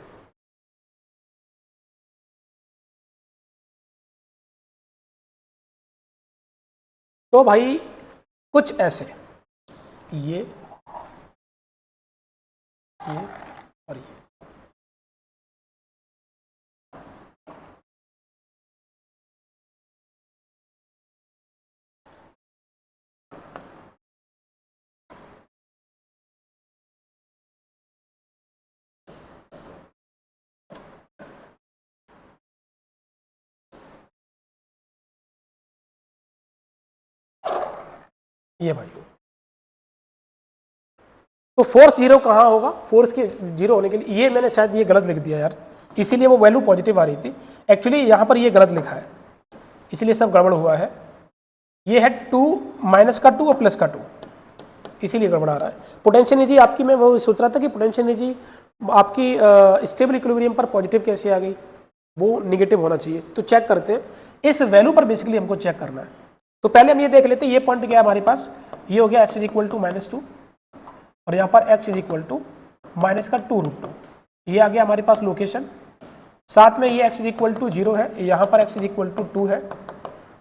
तो भाई कुछ ऐसे, ये और ये, ये भाई, तो फोर्स 0 कहाँ होगा, फोर्स के 0 होने के लिए, ये मैंने शायद ये गलत लिख दिया यार, इसीलिए वो वैल्यू पॉजिटिव आ रही थी, एक्चुअली यहाँ पर ये गलत लिखा है, इसलिए सब गड़बड़ हुआ है। ये है 2 माइनस का 2 और प्लस का 2, इसीलिए गड़बड़ आ रहा है। पोटेंशियल एनर्जी आपकी, मैं वो सोच रहा था कि पोटेंशियल एनर्जी आपकी स्टेबल इक्विलिब्रियम पर पॉजिटिव कैसे आ गई, वो निगेटिव होना चाहिए। तो चेक करते हैं, इस वैल्यू पर बेसिकली हमको चेक करना है। तो पहले हम ये देख लेते हैं, ये पॉइंट क्या है हमारे पास, ये हो गया x इज इक्वल टू -2 और यहाँ पर x is equal to minus का 2√2, ये आ गया हमारे पास लोकेशन। साथ में ये x इज इक्वल टू 0 है, यहाँ पर x इज इक्वल टू 2 है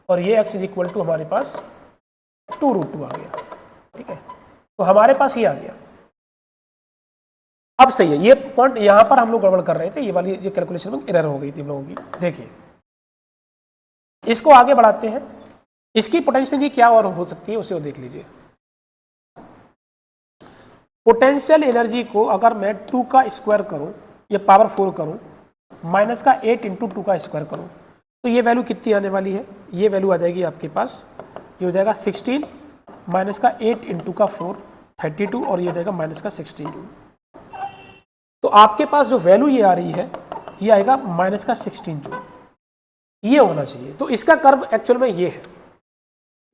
और ये x इज इक्वल टू हमारे पास 2√2 आ गया, ठीक है। तो हमारे पास ये आ गया, अब सही है। ये पॉइंट यहाँ पर हम लोग गड़बड़ कर रहे थे, ये वाली जो कैलकुलेशन में एरर हो गई थी हम लोगों की। देखिए इसको आगे बढ़ाते हैं, इसकी पोटेंशियल एनर्जी क्या और हो सकती है उसे देख लीजिए। पोटेंशियल एनर्जी को अगर मैं 2 का स्क्वायर करूं या पावर 4 करूं, माइनस का 8 इंटू 2 का स्क्वायर करूं, तो ये वैल्यू कितनी आने वाली है, ये वैल्यू आ जाएगी आपके पास, ये हो जाएगा 16 माइनस का 8 इंटू का 4 32 और ये हो जाएगा माइनस का 16। तो आपके पास जो वैल्यू ये आ रही है ये आएगा माइनस का 16 जूल, ये होना चाहिए। तो इसका कर्व एक्चुअल में ये है,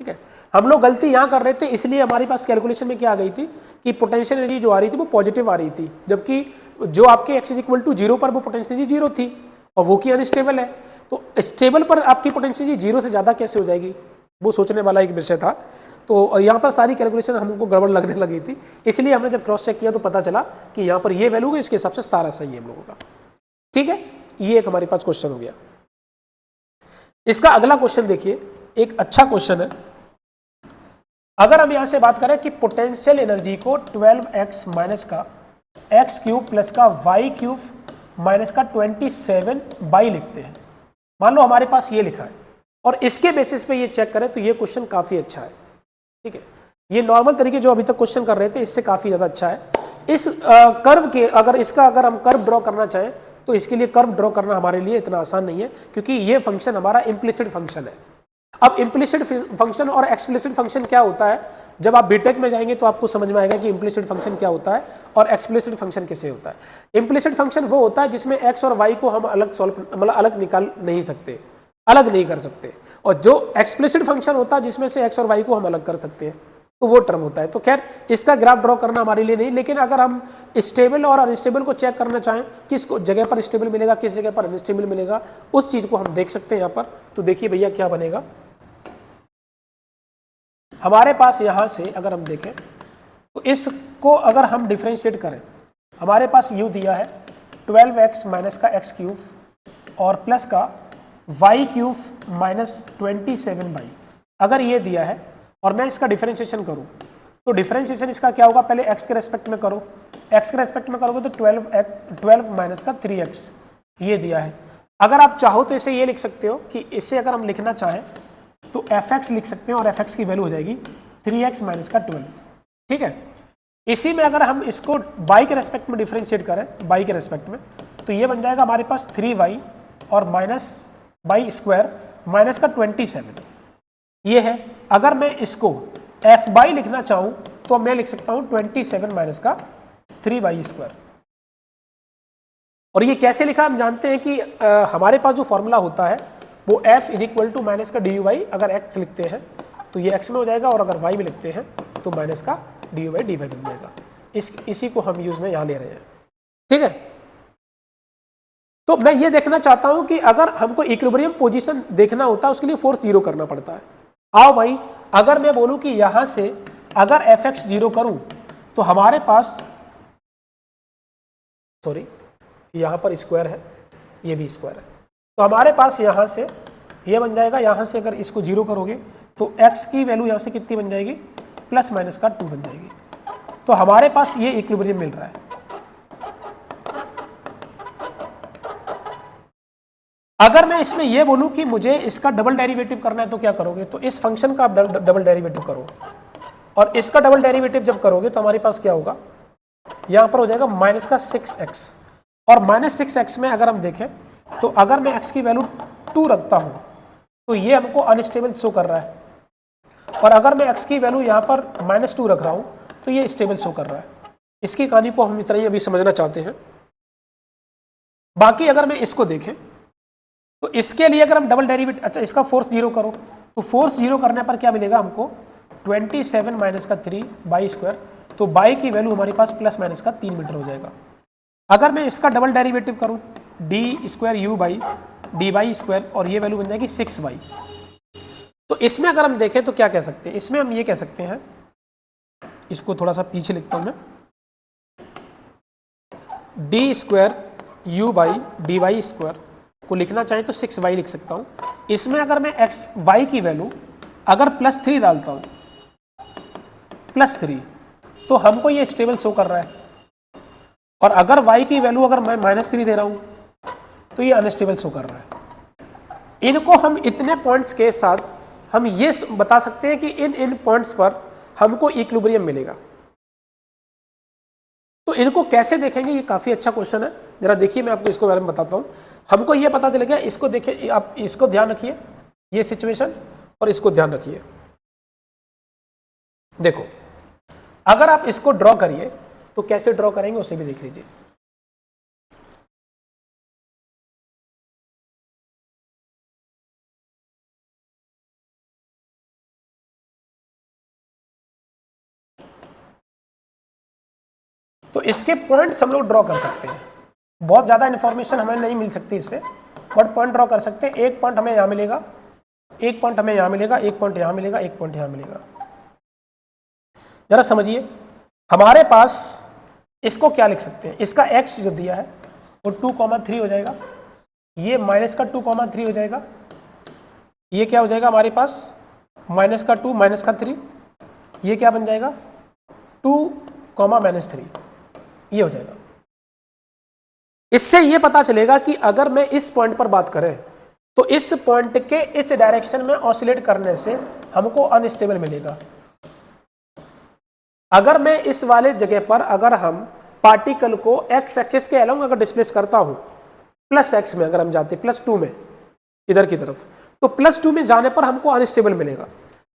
ठीक है। हम लोग गलती यहाँ कर रहे थे, इसलिए हमारे पास कैलकुलेशन में क्या आ गई थी कि पोटेंशियल एनर्जी जो आ रही थी वो पॉजिटिव आ रही थी, जबकि जो आपके x इज इक्वल टू 0 पर वो पोटेंशियल एनर्जी 0 थी और वो की अनस्टेबल है। तो स्टेबल पर आपकी पोटेंशियल एनर्जी 0 से ज़्यादा कैसे हो जाएगी, वो सोचने वाला एक विषय था। तो यहाँ पर सारी कैलकुलेशन हमको गड़बड़ लगने लगी थी, इसलिए हमने जब क्रॉस चेक किया तो पता चला कि यहाँ पर ये वैल्यू है, इसके हिसाब से सारा सही है हम लोगों का, ठीक है। ये एक हमारे पास क्वेश्चन हो गया। इसका अगला क्वेश्चन देखिए, एक अच्छा क्वेश्चन है। अगर हम यहां से बात करें कि पोटेंशियल एनर्जी को 12x माइनस का x क्यूब प्लस का y क्यूब माइनस का 27 बाई लिखते हैं, मान लो हमारे पास ये लिखा है और इसके बेसिस पे ये चेक करें तो ये क्वेश्चन काफी अच्छा है, ठीक है। ये नॉर्मल तरीके जो अभी तक क्वेश्चन कर रहे थे इससे काफी ज्यादा अच्छा है। इस कर्व के अगर हम कर्व ड्रॉ करना चाहें तो इसके लिए कर्व ड्रॉ करना हमारे लिए इतना आसान नहीं है, क्योंकि ये फंक्शन हमारा इम्प्लिसिट फंक्शन है। अब इम्प्लिसिट फंक्शन और एक्सप्लिसिट फंक्शन क्या होता है, जब आप बीटेक में जाएंगे तो आपको समझ में आएगा कि इम्प्लिसिट फंक्शन क्या होता है और एक्सप्लिसिट फंक्शन किसे होता है। इम्प्लिसिट फंक्शन वो होता है जिसमें एक्स और वाई को हम अलग मतलब अलग निकाल नहीं सकते, अलग नहीं कर सकते, और जो एक्सप्लिसिट फंक्शन होता है जिसमें से एक्स और वाई को हम अलग कर सकते हैं, तो वो टर्म होता है। तो खैर इसका ग्राफ ड्रॉ करना हमारे लिए नहीं, लेकिन अगर हम स्टेबल और अनस्टेबल को चेक करना चाहें, किस जगह पर स्टेबल मिलेगा, किस जगह पर अनस्टेबल मिलेगा, उस चीज को हम देख सकते हैं यहाँ पर। तो देखिए भैया क्या बनेगा, हमारे पास यहां से अगर हम देखें तो इसको अगर हम डिफरेंशिएट करें, हमारे पास u दिया है 12x माइनस का x क्यूब और प्लस का y क्यूब माइनस 27y, अगर ये दिया है और मैं इसका डिफरेंशिएशन करूं तो डिफरेंशिएशन इसका क्या होगा, पहले x के रेस्पेक्ट में करो, x के रेस्पेक्ट में करोगे तो 12 माइनस का 3x ये दिया है। अगर आप चाहो तो इसे ये लिख सकते हो कि इसे अगर हम लिखना चाहें तो fx लिख सकते हैं और fx की वैल्यू हो जाएगी 3x माइनस का 12, ठीक है। इसी में अगर हम इसको y के रेस्पेक्ट में डिफरेंशिएट करें, y के रेस्पेक्ट में, तो ये बन जाएगा हमारे पास 3y और माइनस y स्क्वायर माइनस का 27 ये है। अगर मैं इसको f लिखना चाहूं तो मैं लिख सकता हूं 27 माइनस का 3y स्क्वायर। और ये कैसे लिखा हम जानते हैं कि हमारे पास जो फॉर्मूला होता है वो f is equal to minus का डी वाई, अगर x लिखते हैं तो ये x में हो जाएगा और अगर y में लिखते हैं तो माइनस का डी वाई बन जाएगा। इसी को हम यूज में यहाँ ले रहे हैं, ठीक है। तो मैं ये देखना चाहता हूं कि अगर हमको इक्विलिब्रियम पोजीशन देखना होता है उसके लिए फोर्स जीरो करना पड़ता है। आओ भाई, अगर मैं बोलूं कि यहां से अगर fx जीरो करूं तो हमारे पास, सॉरी यहां पर स्क्वायर है, ये भी स्क्वायर है, तो हमारे पास यहां से ये बन जाएगा, यहां से अगर इसको जीरो करोगे तो x की वैल्यू यहां से कितनी बन जाएगी, प्लस माइनस का 2 बन जाएगी। तो हमारे पास ये इक्विलिब्रियम मिल रहा है। अगर मैं इसमें ये बोलूं कि मुझे इसका डबल डेरिवेटिव करना है तो क्या करोगे, तो इस फंक्शन का आप डबल डेरिवेटिव करो और इसका डबल डेरिवेटिव जब करोगे तो हमारे पास क्या होगा, यहां पर हो जाएगा माइनस का 6x, और माइनस 6x में अगर हम देखें तो अगर मैं x की वैल्यू 2 रखता हूं तो ये हमको अनस्टेबल शो कर रहा है, और अगर मैं x की वैल्यू यहां पर -2 रख रहा हूं तो ये स्टेबल शो कर रहा है। इसकी कहानी को हम इतना ही अभी समझना चाहते हैं। बाकी अगर मैं इसको देखें तो इसके लिए अगर हम डबल डेरिवेटिव, अच्छा इसका फोर्स जीरो करो तो फोर्स जीरो करने पर क्या मिलेगा हमको, 27 माइनस का 3 बाई स्क्वायर, तो बाई की वैल्यू हमारे पास प्लस माइनस का 3 मीटर हो जाएगा। अगर मैं इसका डबल डेरिवेटिव करूं d square u by d y square, और ये वैल्यू बन जाएगी 6y। तो इसमें अगर हम देखें तो क्या कह सकते हैं, इसमें हम ये कह सकते हैं, इसको थोड़ा सा पीछे लिखता हूं मैं, d square u by d y square को लिखना चाहें तो 6y लिख सकता हूं। इसमें अगर मैं x y की वैल्यू अगर +3 डालता हूं, +3, तो हमको ये स्टेबल शो कर रहा है, और अगर y की वैल्यू अगर मैं -3 दे रहा हूं तो ये अनस्टेबल शो कर रहा है। इनको हम इतने पॉइंट्स के साथ हम ये बता सकते हैं कि इन पॉइंट्स पर हमको इक्विलिब्रियम मिलेगा। तो इनको कैसे देखेंगे, ये काफी अच्छा क्वेश्चन है। जरा देखिए, मैं आपको इसको बारे में बताता हूं। हमको ये पता चलेगा, इसको देखिए, आप इसको ध्यान रखिए, ये सिचुएशन, और इसको ध्यान रखिए। देखो, अगर आप इसको ड्रॉ करिए तो कैसे ड्रॉ करेंगे उसे भी देख लीजिए। तो इसके पॉइंट्स हम लोग ड्रॉ कर सकते हैं। बहुत ज़्यादा इन्फॉर्मेशन हमें नहीं मिल सकती इससे, बट पॉइंट ड्रॉ कर सकते हैं। एक पॉइंट हमें यहाँ मिलेगा, एक पॉइंट हमें यहाँ मिलेगा, एक पॉइंट यहाँ मिलेगा, एक पॉइंट यहाँ मिलेगा। जरा समझिए, हमारे पास इसको क्या लिख सकते हैं, इसका x जो दिया है वो 2,3 हो जाएगा, ये माइनस का 2,3 हो जाएगा, ये क्या हो जाएगा हमारे पास माइनस का 2 माइनस का 3, ये क्या बन जाएगा 2,-3, ये हो जाएगा। इससे ये पता चलेगा कि अगर मैं इस पॉइंट पर बात करें तो इस पॉइंट के इस डायरेक्शन में ऑसिलेट करने से हमको अनस्टेबल मिलेगा। अगर मैं इस वाले जगह पर अगर हम पार्टिकल को x एक्सिस के अलोंग अगर डिस्प्लेस करता हूं, +x में अगर हम जाते +2 में इधर की तरफ, तो +2 में जाने पर हमको अनस्टेबल मिलेगा।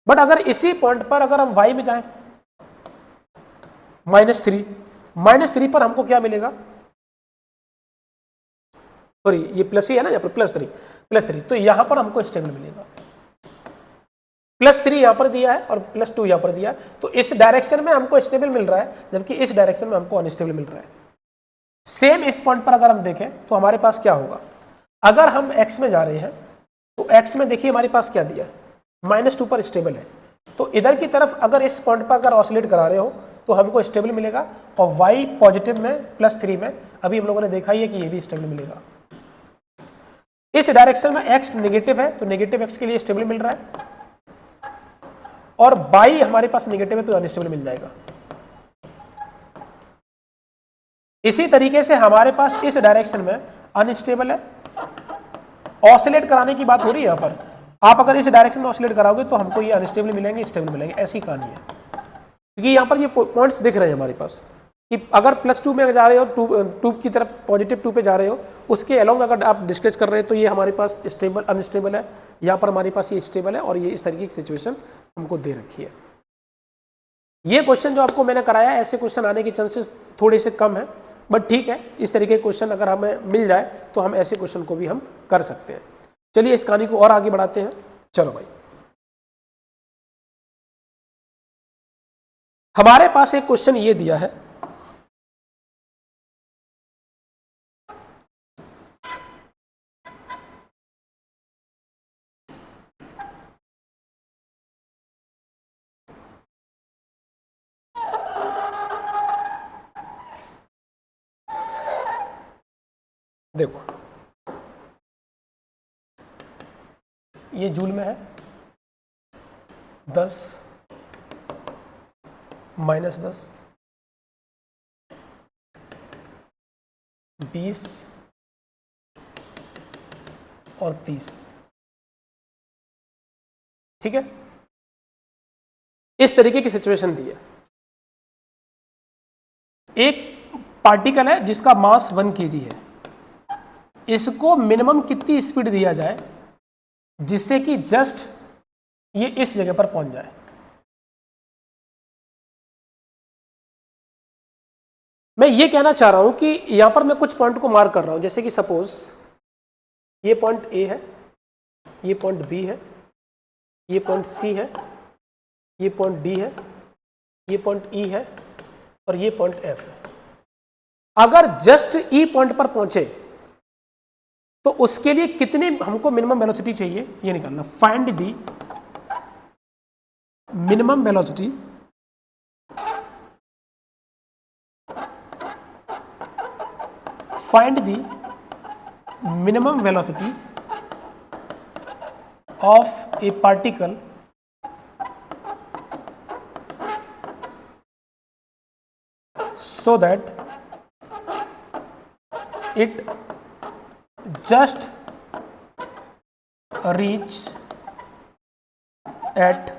बट अगर इसी पॉइंट पर अगर हम y में जाएं -3 पर हमको क्या मिलेगा, सॉरी ये प्लस ही है ना, यहाँ पर +3, तो यहां पर हमको स्टेबल मिलेगा। +3 यहां पर दिया है और +2 यहां पर दिया है, तो इस डायरेक्शन में हमको स्टेबल मिल रहा है, जबकि इस डायरेक्शन में हमको अनस्टेबल मिल रहा है। सेम इस पॉइंट पर अगर हम देखें तो हमारे पास क्या होगा, अगर हम x में जा रहे हैं तो x में देखिए हमारे पास क्या दिया है, -2 पर स्टेबल है। तो इधर की तरफ अगर इस पॉइंट पर अगर ऑसिलेट करा रहे हो तो हमको स्टेबल मिलेगा, और y पॉजिटिव में +3 में अभी हम लोगों ने देखा ही है कि ये भी स्टेबल मिलेगा। इस डायरेक्शन में x नेगेटिव है तो नेगेटिव x के लिए स्टेबल मिल रहा है, और y हमारे पास नेगेटिव है तो अनस्टेबल मिल जाएगा। इसी तरीके से हमारे पास इस डायरेक्शन में अनस्टेबल है, ऑसिलेट कराने की बात हो रही है। यहाँ पर आप अगर इस डायरेक्शन में ऑसिलेट कराओगे तो हमको ये अनस्टेबल मिलेंगे, स्टेबल मिलेंगे, ऐसी कहानी है। क्योंकि यहाँ पर ये पॉइंट्स दिख रहे हैं हमारे पास कि अगर +2 में जा रहे हो, 2 की तरफ पॉजिटिव 2 पे जा रहे हो, उसके अलोंग अगर आप डिस्कस कर रहे हो तो ये हमारे पास स्टेबल अनस्टेबल है, यहाँ पर हमारे पास ये स्टेबल है, और ये इस तरीके की सिचुएशन हमको दे रखी है। ये क्वेश्चन जो आपको मैंने कराया, ऐसे क्वेश्चन आने के चांसेस थोड़े से कम है, बट ठीक है, इस तरीके के क्वेश्चन अगर हमें मिल जाए तो हम ऐसे क्वेश्चन को भी हम कर सकते हैं। चलिए इस कहानी को और आगे बढ़ाते हैं। चलो भाई, हमारे पास एक क्वेश्चन ये दिया है, देखो ये जूल में है, 10 -10 20 और 30, ठीक है। इस तरीके की सिचुएशन दी है। एक पार्टिकल है जिसका मास 1 kg है, इसको मिनिमम कितनी स्पीड दिया जाए जिससे कि जस्ट ये इस जगह पर पहुंच जाए। मैं ये कहना चाह रहा हूं कि यहां पर मैं कुछ पॉइंट को मार्क कर रहा हूं, जैसे कि सपोज ये पॉइंट ए है, ये पॉइंट बी है, ये पॉइंट सी है, ये पॉइंट डी है, ये पॉइंट ई है, और ये पॉइंट एफ है। अगर जस्ट ई पॉइंट पर पहुंचे तो उसके लिए कितने हमको मिनिमम वेलोसिटी चाहिए ये निकालना। Find the minimum velocity find the minimum velocity of A particle so that it just reach at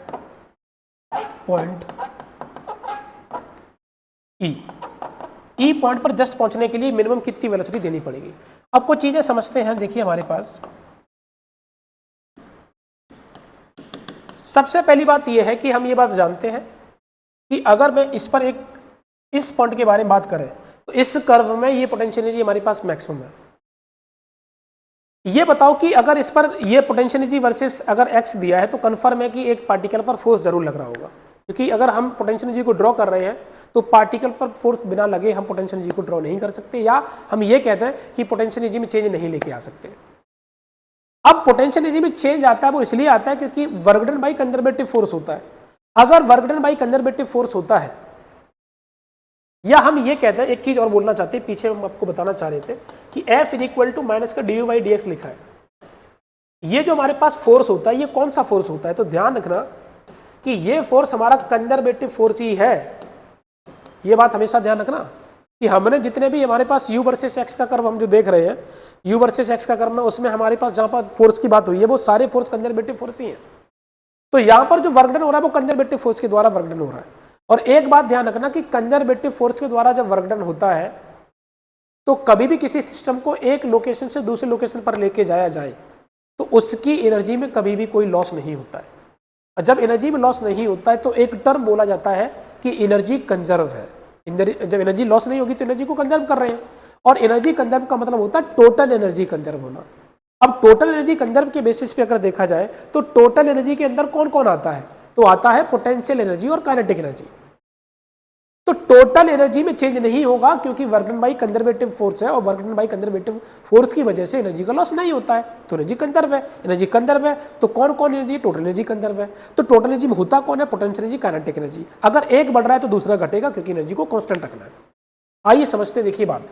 point E point पर जस्ट पहुंचने के लिए मिनिमम कितनी वेलोसिटी देनी पड़ेगी। अब कुछ चीजें समझते हैं। देखिए हमारे पास सबसे पहली बात यह है कि हम ये बात जानते हैं कि अगर मैं इस पर इस पॉइंट के बारे में बात करें तो इस कर्व में ये पोटेंशियल एनर्जी हमारे पास मैक्सिमम है। ये बताओ कि अगर इस पर ये पोटेंशियल एनर्जी वर्सेस अगर x दिया है तो कन्फर्म है कि एक पार्टिकल पर फोर्स जरूर लग रहा होगा, क्योंकि अगर हम पोटेंशियल एनर्जी को ड्रॉ कर रहे हैं तो पार्टिकल पर फोर्स बिना लगे हम पोटेंशियल एनर्जी को ड्रॉ नहीं कर सकते, या हम ये कहते हैं कि पोटेंशियल एनर्जी में चेंज नहीं लेके आ सकते। अब पोटेंशियल एनर्जी में चेंज आता है वो इसलिए आता है क्योंकि work done by conservative force होता है। अगर work done by conservative force होता है, या हम ये कहते हैं, एक चीज और बोलना चाहते हैं, पीछे हम आपको बताना चाह रहे थे कि F = का du/dx लिखा है। ये जो हमारे पास फोर्स होता है ये कौन सा फोर्स होता है, तो ध्यान रखना कि ये फोर्स हमारा कंजर्वेटिव फोर्स ही है। ये बात हमेशा ध्यान रखना कि हमने जितने भी हमारे पास u वर्सेस x का कर्व हम जो देख रहे हैं, u वर्सेस x का कर्व में उसमें हमारे पास जहां पर फोर्स की बात हुई है वो सारे फोर्स कंजर्वेटिव फोर्स ही हैं। तो यहाँ पर जो वर्क डन हो रहा है वो कंजर्वेटिव फोर्स के द्वारा वर्क डन हो रहा है। और एक बात ध्यान रखना कि कंजर्वेटिव फोर्स के द्वारा जब वर्क डन होता है तो कभी भी किसी सिस्टम को एक लोकेशन से दूसरे लोकेशन पर लेके जाया जाए तो उसकी एनर्जी में कभी भी कोई लॉस नहीं होता है। और जब एनर्जी में लॉस नहीं होता है तो एक टर्म बोला जाता है कि एनर्जी कंजर्व है। जब एनर्जी लॉस नहीं होगी तो एनर्जी को कंजर्व कर रहे हैं, और एनर्जी कंजर्व का मतलब होता है टोटल एनर्जी कंजर्व होना। अब टोटल एनर्जी कंजर्व के बेसिस पे अगर देखा जाए तो टोटल एनर्जी के अंदर कौन कौन आता है, तो आता है पोटेंशियल एनर्जी और काइनेटिक एनर्जी। तो टोटल एनर्जी में चेंज नहीं होगा क्योंकि work done by conservative force है, और work done by conservative force की वजह से एनर्जी का लॉस नहीं होता है, तो एनर्जी कंजर्व है। एनर्जी कंजर्व है तो कौन कौन एनर्जी, टोटल एनर्जी कंजर्व है। तो टोटल एनर्जी में होता कौन है, पोटेंशियल एनर्जी, काइनेटिक एनर्जी। अगर एक बढ़ रहा है तो दूसरा घटेगा क्योंकि एनर्जी को कांस्टेंट रखना है। आइए समझते, देखिए बात।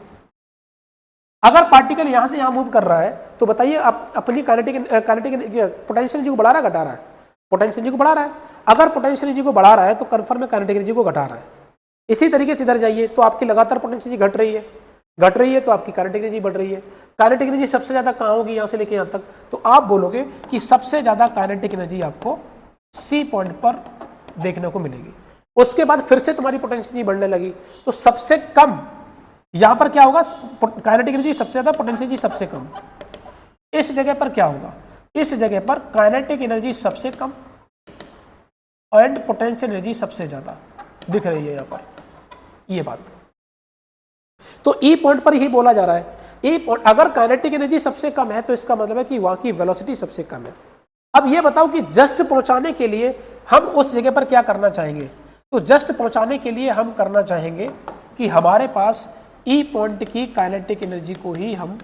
अगर पार्टिकल यहां से यहां मूव कर रहा है तो बताइए आप अपनी काइनेटिक पोटेंशियल एनर्जी को बढ़ा रहा है, घटा रहा है, पोटेंशियल एनर्जी को बढ़ा रहा है। अगर पोटेंशियल एनर्जी को बढ़ा रहा है तो कन्फर्म है काइनेटिक एनर्जी को घटा रहा है। इसी तरीके से इधर जाइए तो आपकी लगातार पोटेंशियल एनर्जी घट रही है तो आपकी काइनेटिक एनर्जी बढ़ रही है। काइनेटिक एनर्जी सबसे ज्यादा कहाँ होगी, यहां से लेके यहां तक, तो आप बोलोगे कि सबसे ज्यादा काइनेटिक एनर्जी आपको सी पॉइंट पर देखने को मिलेगी। उसके बाद फिर से तुम्हारी पोटेंशियल एनर्जी बढ़ने लगी तो सबसे कम यहां पर क्या होगा, काइनेटिक एनर्जी सबसे ज्यादा, पोटेंशियल एनर्जी सबसे कम। इस जगह पर क्या होगा, इस जगह पर काइनेटिक एनर्जी सबसे कम एंड पोटेंशियल एनर्जी सबसे ज्यादा दिख रही है यहां पर, ये बात। तो ई पॉइंट पर ही बोला जा रहा है, ई पॉइंट अगर काइनेटिक एनर्जी सबसे कम है तो इसका मतलब है कि वहां की वेलोसिटी सबसे कम है। अब ये बताओ कि जस्ट पहुंचाने के लिए हम उस जगह पर क्या करना चाहेंगे, तो जस्ट पहुंचाने के लिए हम करना चाहेंगे कि हमारे पास ई पॉइंट की काइनेटिक एनर्जी को ही हम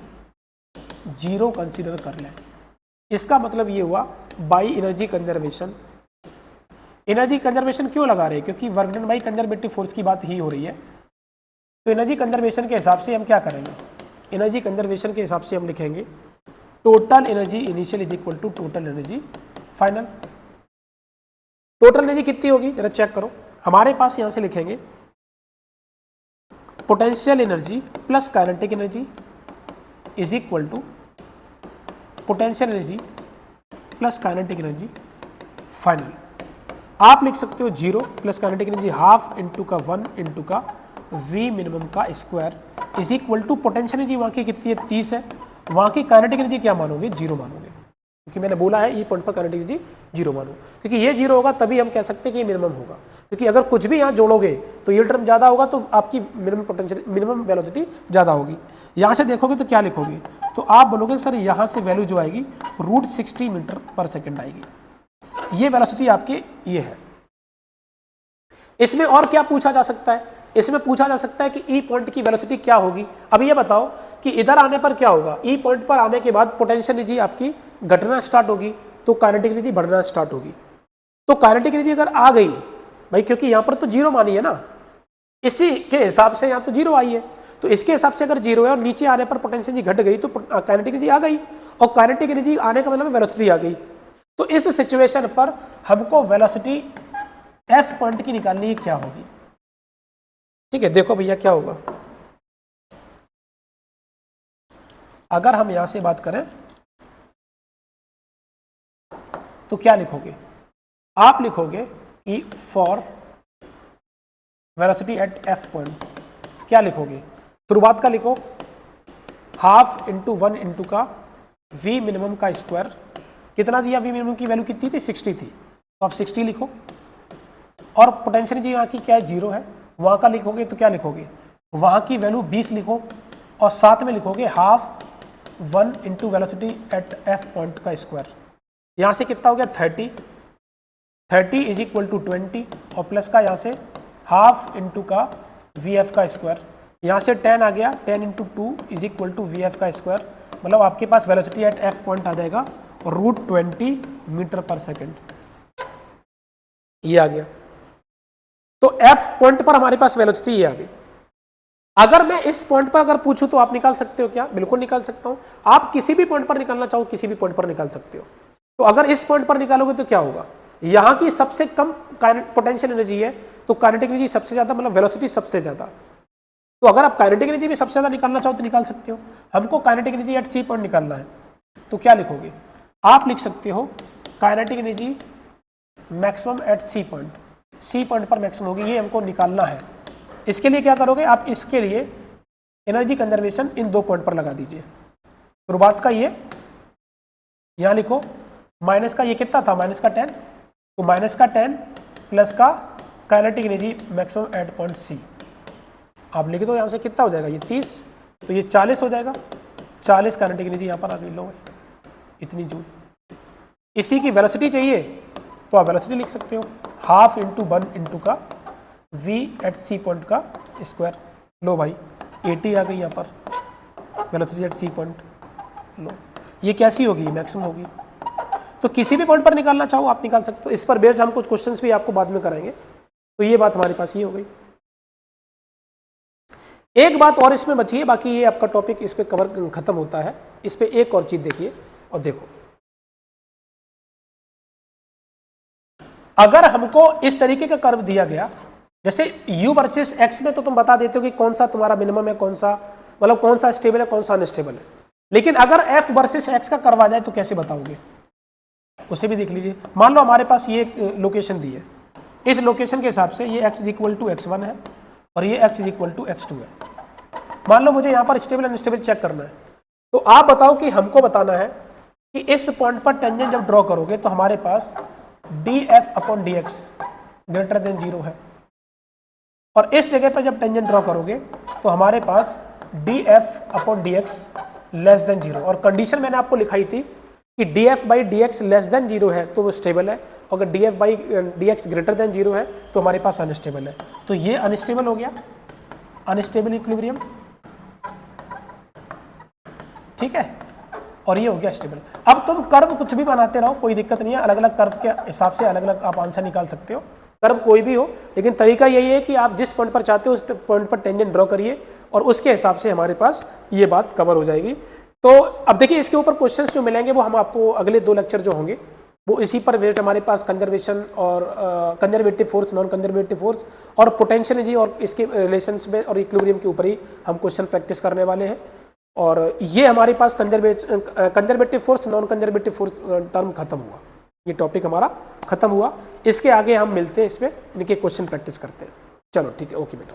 जीरो कंसीडर कर लें। इसका मतलब ये हुआ by energy conservation. Energy conservation क्यों लगा रहे हैं, क्योंकि work done by conservative force की बात ही हो रही है। तो एनर्जी कंजर्वेशन के हिसाब से हम क्या करेंगे, एनर्जी कंजर्वेशन के हिसाब से हम लिखेंगे total energy initial is equal to total energy final. Total energy कितनी होगी जरा चेक करो, हमारे पास यहां से लिखेंगे potential energy plus kinetic energy is equal to potential energy plus kinetic energy final. आप लिख सकते हो 0 plus kinetic energy half into का 1 इंटू का v मिनिमम का square is equal to potential energy वहाँ की कितनी है 30 है, वहाँ की काइनेटिक एनर्जी क्या मानोगे 0 मानोगे, क्योंकि मैंने बोला है ई पॉइंट पर काइनेटिक एनर्जी 0 मानो, क्योंकि ये 0 होगा तभी हम कह सकते हैं कि ये मिनिमम होगा। क्योंकि अगर कुछ भी यहाँ जोड़ोगे तो ये टर्म ज़्यादा होगा तो आपकी मिनिमम पोटेंशियल मिनिमम वेलोसिटी ज़्यादा होगी। यहाँ से देखोगे तो क्या लिखोगे, तो आप बोलोगे सर यहाँ से वैल्यू जो आएगी √60 मीटर पर सेकेंड आएगी, ये वेलोसिटी आपकी ये है। इसमें और क्या पूछा जा सकता है, इसमें पूछा जा सकता है कि ई पॉइंट की वेलोसिटी क्या होगी। अब ये बताओ कि इधर आने पर क्या होगा, ई पॉइंट पर आने के बाद पोटेंशियल एनर्जी आपकी घटना स्टार्ट होगी तो काइनेटिक एनर्जी बढ़ना स्टार्ट होगी। तो काइनेटिक एनर्जी अगर आ गई भाई, क्योंकि यहाँ पर तो 0 मानी है ना, इसी के हिसाब से यहाँ तो 0 आई है, तो इसके हिसाब से अगर 0 है और नीचे आने पर पोटेंशियल एनर्जी घट गई तो काइनेटिक एनर्जी आ गई, और काइनेटिक एनर्जी आने का मतलब वेलोसिटी आ गई। तो इस सिचुएशन पर हमको वेलोसिटी एफ पॉइंट की निकालनी है क्या होगी। ठीक है, देखो भैया क्या होगा, अगर हम यहां से बात करें तो क्या लिखोगे, आप लिखोगे E for velocity at f point, क्या लिखोगे, शुरुआत का लिखो हाफ इंटू 1 इंटू का v मिनिमम का स्क्वायर, कितना दिया, v मिनिमम की वैल्यू कितनी थी 60 थी, तो आप 60 लिखो, और पोटेंशियल एनर्जी यहाँ की क्या है 0 है, वहाँ का लिखोगे तो क्या लिखोगे, वहाँ की वैल्यू 20 लिखो, और साथ में लिखोगे half 1 into velocity at f point का स्क्वायर, यहाँ से कितना हो गया 30 इज इक्वल टू 20, और प्लस का यहाँ से हाफ इंटू का वी एफ का स्क्वायर, यहाँ से 10 आ गया, 10 into 2 is equal to v f का स्क्वायर, मतलब आपके पास वेलोसिटी एट एफ पॉइंट आ जाएगा √20 मीटर पर सेकेंड, ये आ गया। तो एफ पॉइंट पर हमारे पास वेलोसिटी ये आ गई। अगर मैं इस पॉइंट पर अगर पूछूं तो आप निकाल सकते हो क्या, बिल्कुल निकाल सकता हूं, आप किसी भी पॉइंट पर निकालना चाहो किसी भी पॉइंट पर निकाल सकते हो। तो अगर इस पॉइंट पर निकालोगे तो क्या होगा, यहां की सबसे कम पोटेंशियल एनर्जी है तो काइनेटिक एनर्जी सबसे ज्यादा, मतलब वेलोसिटी सबसे ज्यादा। तो अगर आप काइनेटिक एनर्जी भी सबसे ज्यादा निकालना चाहो तो निकाल सकते हो। हमको kinetic energy at C point निकालना है, तो क्या लिखोगे, आप लिख सकते हो kinetic energy maximum at C point पर मैक्सिमम होगी, ये हमको निकालना है। इसके लिए क्या करोगे, आप इसके लिए एनर्जी कंजर्वेशन इन 2 पॉइंट पर लगा दीजिए, शुरुआत का ये यहाँ लिखो माइनस का ये कितना था, माइनस का 10, तो माइनस का 10 प्लस का kinetic energy maximum at point C, आप लिख दो यहाँ से कितना हो जाएगा, ये 30, तो ये 40 हो जाएगा, 40 काइनेटिक एनर्जी यहाँ पर आ गई, लो इतनी जूल। इसी की वेलोसिटी चाहिए तो आप वेलोसिटी लिख सकते हो, हाफ इंटू 1 इंटू का v एट सी पॉइंट का स्क्वायर, लो भाई 80 आ गई यहाँ पर वेलोसिटी एट सी पॉइंट, लो ये कैसी होगी, मैक्सिमम होगी। तो किसी भी पॉइंट पर निकालना चाहो आप निकाल सकते हो, इस पर बेस्ड हम कुछ क्वेश्चंस भी आपको बाद में कराएंगे। तो ये बात हमारे पास ये हो गई। एक बात और इसमें बची है, बाकी ये आपका टॉपिक इस पे कवर खत्म होता है। इस पे एक और चीज देखिए और देखो, अगर हमको इस तरीके का कर्व दिया गया, जैसे u वर्सेस x में तो तुम बता देते हो कि कौन सा तुम्हारा मिनिमम है, कौन सा मतलब कौन सा स्टेबल है, कौन सा अनस्टेबल है, लेकिन अगर f वर्सेस x का कर्व आ जाए तो कैसे बताओगे, उसे भी देख लीजिए। मान लो हमारे पास ये लोकेशन दी है, इस लोकेशन के हिसाब से ये x इक्वल टू x1 है और ये x इक्वल टू x2 है। मान लो मुझे यहाँ पर स्टेबल अनस्टेबल चेक करना है, तो आप बताओ कि हमको बताना है कि इस पॉइंट पर टेंजेंट जब ड्रॉ करोगे तो हमारे पास df upon dx greater than 0 है, और इस जगह पर जब टेंजेंट ड्रॉ करोगे तो हमारे पास df upon dx less than 0, और कंडीशन मैंने आपको लिखाई थी कि df by dx less than 0 है तो वो स्टेबल है, अगर df by dx greater than 0 है तो हमारे पास अनस्टेबल है। तो ये अनस्टेबल हो गया, अनस्टेबल इक्विलिब्रियम, ठीक है, और ये हो गया स्टेबल। अब तुम कर्व कुछ भी बनाते रहो, कोई दिक्कत नहीं है, अलग अलग कर्व के हिसाब से अलग अलग आप आंसर निकाल सकते हो, कर्व कोई भी हो, लेकिन तरीका यही है कि आप जिस पॉइंट पर चाहते हो उस पॉइंट पर टेंजेंट ड्रॉ करिए और उसके हिसाब से हमारे पास ये बात कवर हो जाएगी। तो अब देखिए इसके ऊपर क्वेश्चंस जो मिलेंगे वो हम आपको अगले 2 लेक्चर जो होंगे वो इसी पर बेस्ड, हमारे पास कंजर्वेशन और conservative force, non conservative force और पोटेंशियल एनर्जी और इसके रिलेशंस में और इक्विलिब्रियम के ऊपर ही हम क्वेश्चन प्रैक्टिस करने वाले हैं। और ये हमारे पास conservative force, non conservative force term खत्म हुआ, ये टॉपिक हमारा खत्म हुआ। इसके आगे हम मिलते हैं, इसमें इनके क्वेश्चन प्रैक्टिस करते हैं। चलो ठीक है, ओके बेटा।